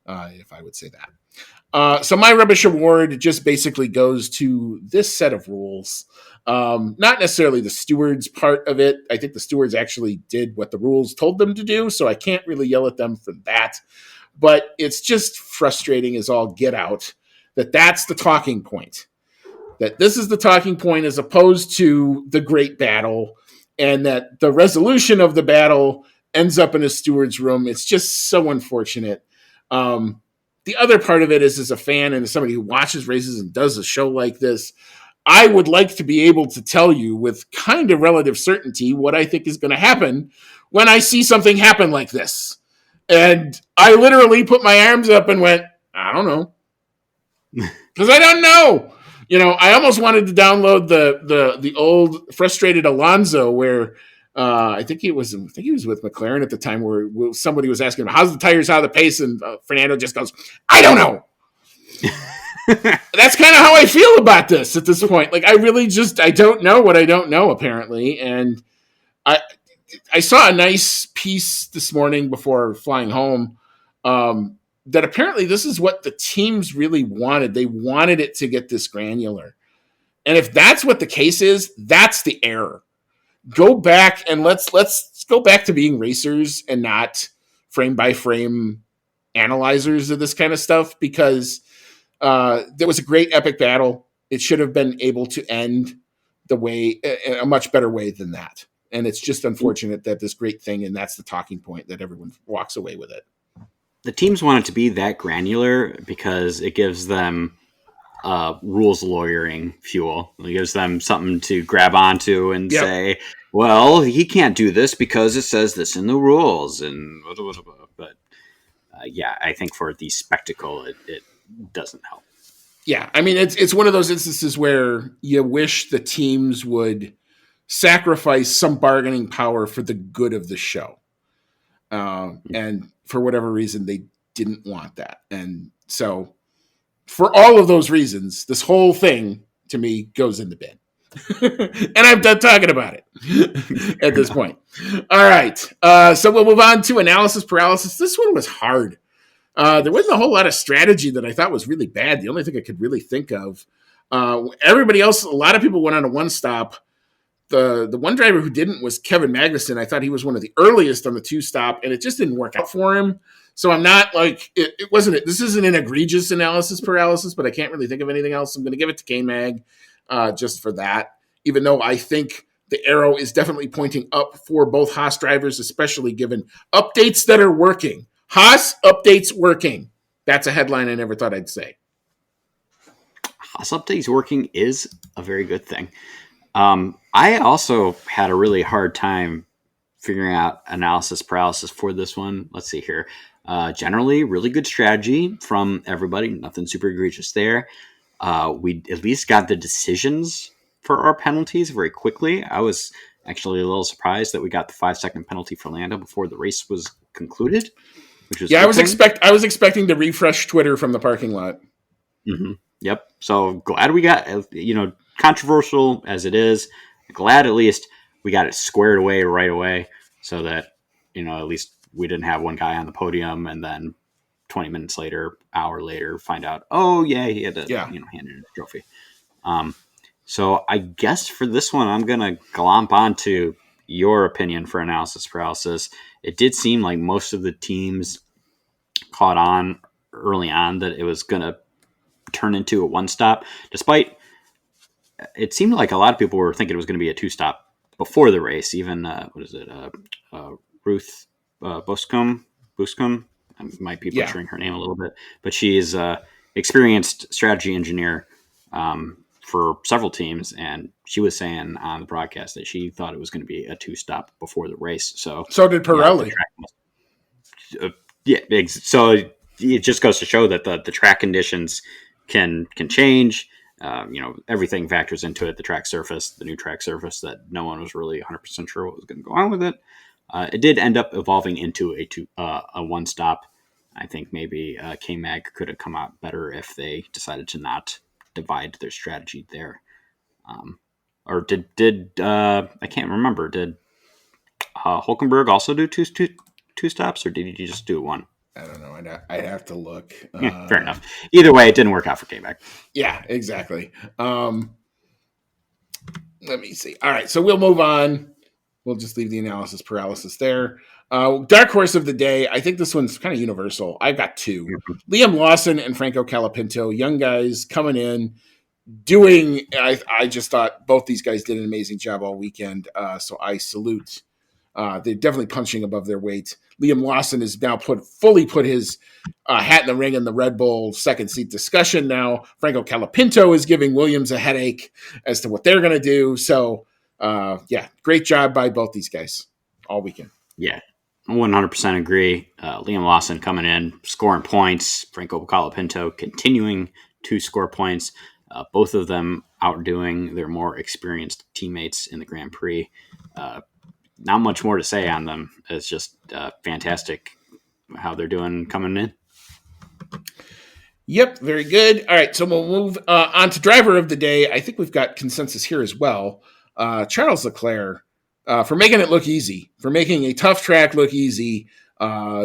If I would say that. So my rubbish award just basically goes to this set of rules. Not necessarily the stewards part of it. I think the stewards actually did what the rules told them to do, so I can't really yell at them for that. But it's just frustrating as all get out that's the talking point. That this is the talking point as opposed to the great battle, and that the resolution of the battle ends up in a steward's room. It's just so unfortunate. The other part of it is, as a fan and as somebody who watches races and does a show like this, I would like to be able to tell you with kind of relative certainty what I think is going to happen when I see something happen like this. And I literally put my arms up and went, I don't know. Because I don't know. I almost wanted to download the old frustrated Alonso where I think he was with McLaren at the time, where somebody was asking him, how's the tires, how the pace? And Fernando just goes, I don't know. That's kind of how I feel about this at this point. Like, I really I don't know what I don't know, apparently. And I saw a nice piece this morning before flying home that apparently this is what the teams really wanted. They wanted it to get this granular. And if that's what the case is, that's the error. Go back and let's go back to being racers and not frame by frame analyzers of this kind of stuff, because there was a great epic battle. It should have been able to end a much better way than that. And it's just unfortunate that this great thing, and that's the talking point, that everyone walks away with it. the teams want it to be that granular because it gives them rules lawyering fuel. It gives them something to grab onto and say, well, he can't do this because it says this in the rules. And but yeah, I think for the spectacle, it doesn't help. Yeah, I mean, it's one of those instances where you wish the teams would sacrifice some bargaining power for the good of the show. And for whatever reason, they didn't want that. And so for all of those reasons, this whole thing to me goes in the bin. And I'm done talking about it at this point. All right. So we'll move on to analysis paralysis. This one was hard. There wasn't a whole lot of strategy that I thought was really bad. The only thing I could really think of, everybody else, a lot of people went on a one stop. The one driver who didn't was Kevin Magnussen. I thought he was one of the earliest on the two stop, and it just didn't work out for him. So I'm not like, it wasn't, this isn't an egregious analysis paralysis, but I can't really think of anything else. I'm going to give it to K-Mag just for that, even though I think the arrow is definitely pointing up for both Haas drivers, especially given updates that are working. Haas updates working. That's a headline I never thought I'd say. Haas updates working is a very good thing. I also had a really hard time figuring out analysis paralysis for this one. Let's see here. Generally, really good strategy from everybody. Nothing super egregious there. We at least got the decisions for our penalties very quickly. I was actually a little surprised that we got the 5-second penalty for Lando before the race was concluded. Which was I was expecting to refresh Twitter from the parking lot. Mm-hmm. Yep. So glad we got, controversial as it is, glad at least we got it squared away right away so that, at least we didn't have one guy on the podium and then 20 minutes later, hour later, find out, oh yeah, he had to, hand in a trophy. So I guess for this one, I'm going to glomp onto your opinion for analysis paralysis. It did seem like most of the teams caught on early on that it was going to turn into a one-stop, despite it seemed like a lot of people were thinking it was going to be a two-stop before the race. Even, Ruth Boscombe? I might be butchering her name a little bit, but she's experienced strategy engineer for several teams, and she was saying on the broadcast that she thought it was going to be a two-stop before the race. So did Pirelli. So it just goes to show that the track conditions can change. Everything factors into it. The track surface, the new track surface that no one was really 100% sure what was going to go on with it. It did end up evolving into a one stop. I think maybe K-Mag could have come out better if they decided to not divide their strategy there. Or did I can't remember. Did Hulkenberg also do two stops, or did he just do one? I don't know. I'd have to look. Yeah, fair enough. Either way, it didn't work out for K-Mag. Yeah, exactly. Let me see. All right, so we'll move on. We'll just leave the analysis paralysis there. Dark horse of the day. I think this one's kind of universal. I've got two. Liam Lawson and Franco Colapinto, young guys coming in, doing. I just thought both these guys did an amazing job all weekend. So I salute. They're definitely punching above their weight. Liam Lawson has now fully put his hat in the ring in the Red Bull second seat discussion now. Franco Colapinto is giving Williams a headache as to what they're going to do. So, great job by both these guys all weekend. Yeah, 100% agree. Liam Lawson coming in, scoring points. Franco Colapinto continuing to score points. Both of them outdoing their more experienced teammates in the Grand Prix. Not much more to say on them. It's just fantastic how they're doing coming in. Yep, very good. All right, so we'll move on to driver of the day. I think we've got consensus here as well. Charles Leclerc, for making it look easy, for making a tough track look easy,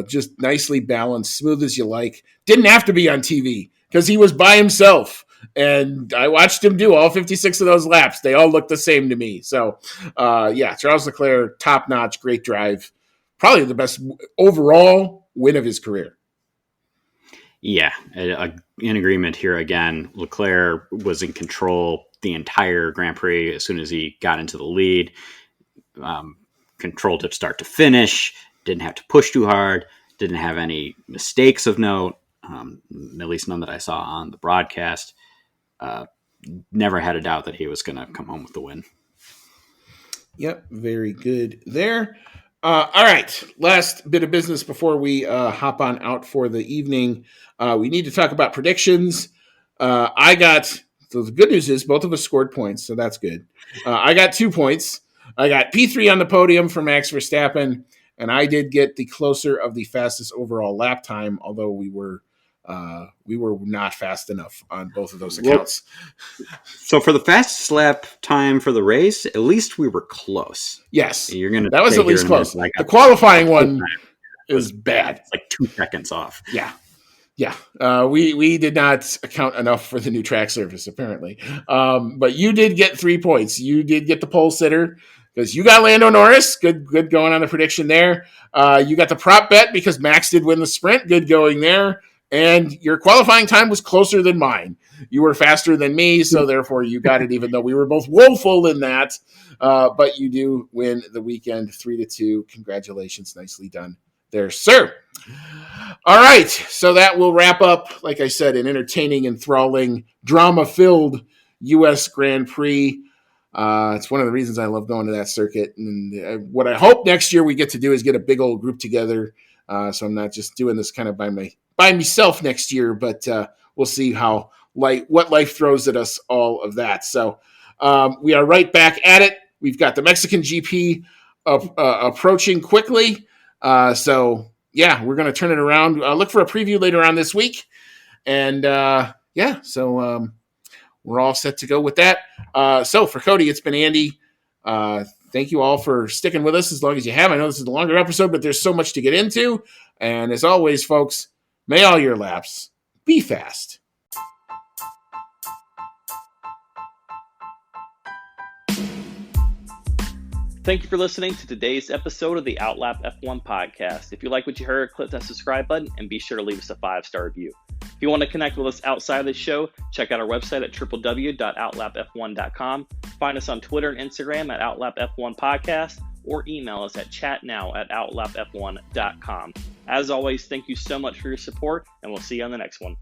just nicely balanced, smooth as you like. Didn't have to be on TV because he was by himself. And I watched him do all 56 of those laps. They all look the same to me. So, Charles Leclerc, top-notch, great drive. Probably the best overall win of his career. Yeah, in agreement here again. Leclerc was in control the entire Grand Prix as soon as he got into the lead. Controlled it start to finish. Didn't have to push too hard. Didn't have any mistakes of note, at least none that I saw on the broadcast. Never had a doubt that he was going to come home with the win. Yep, very good there. All right, last bit of business before we hop on out for the evening. We need to talk about predictions. So the good news is both of us scored points, so that's good. I got 2 points. I got P3 on the podium for Max Verstappen, and I did get the closer of the fastest overall lap time, although we were not fast enough on both of those accounts. So for the fastest lap time for the race, at least we were close. Yes, That was at least close. The qualifying one is bad. It's like 2 seconds off. Yeah. We did not account enough for the new track surface, apparently. But you did get 3 points. You did get the pole sitter because you got Lando Norris. Good going on the prediction there. You got the prop bet because Max did win the sprint. Good going there. And your qualifying time was closer than mine. You were faster than me, so therefore you got it, even though we were both woeful in that. But you do win the weekend 3-2. Congratulations. Nicely done there, sir. All right, so that will wrap up, like I said, an entertaining, enthralling, drama-filled U.S. Grand Prix. It's one of the reasons I love going to that circuit. And what I hope next year we get to do is get a big old group together. So I'm not just doing this kind of by myself next year, but we'll see what life throws at us, all of that. So we are right back at it. We've got the Mexican GP approaching quickly. So yeah, we're going to turn it around. Look for a preview later on this week. And so we're all set to go with that. So for Cody, it's been Andy. Thank you all for sticking with us as long as you have. I know this is a longer episode, but there's so much to get into. And as always, folks, may all your laps be fast. Thank you for listening to today's episode of the Outlap F1 podcast. If you like what you heard, click that subscribe button and be sure to leave us a 5-star review. If you want to connect with us outside of the show, check out our website at www.outlapf1.com. Find us on Twitter and Instagram at OutlapF1 Podcast, or email us at chatnow@outlapf1.com. As always, thank you so much for your support, and we'll see you on the next one.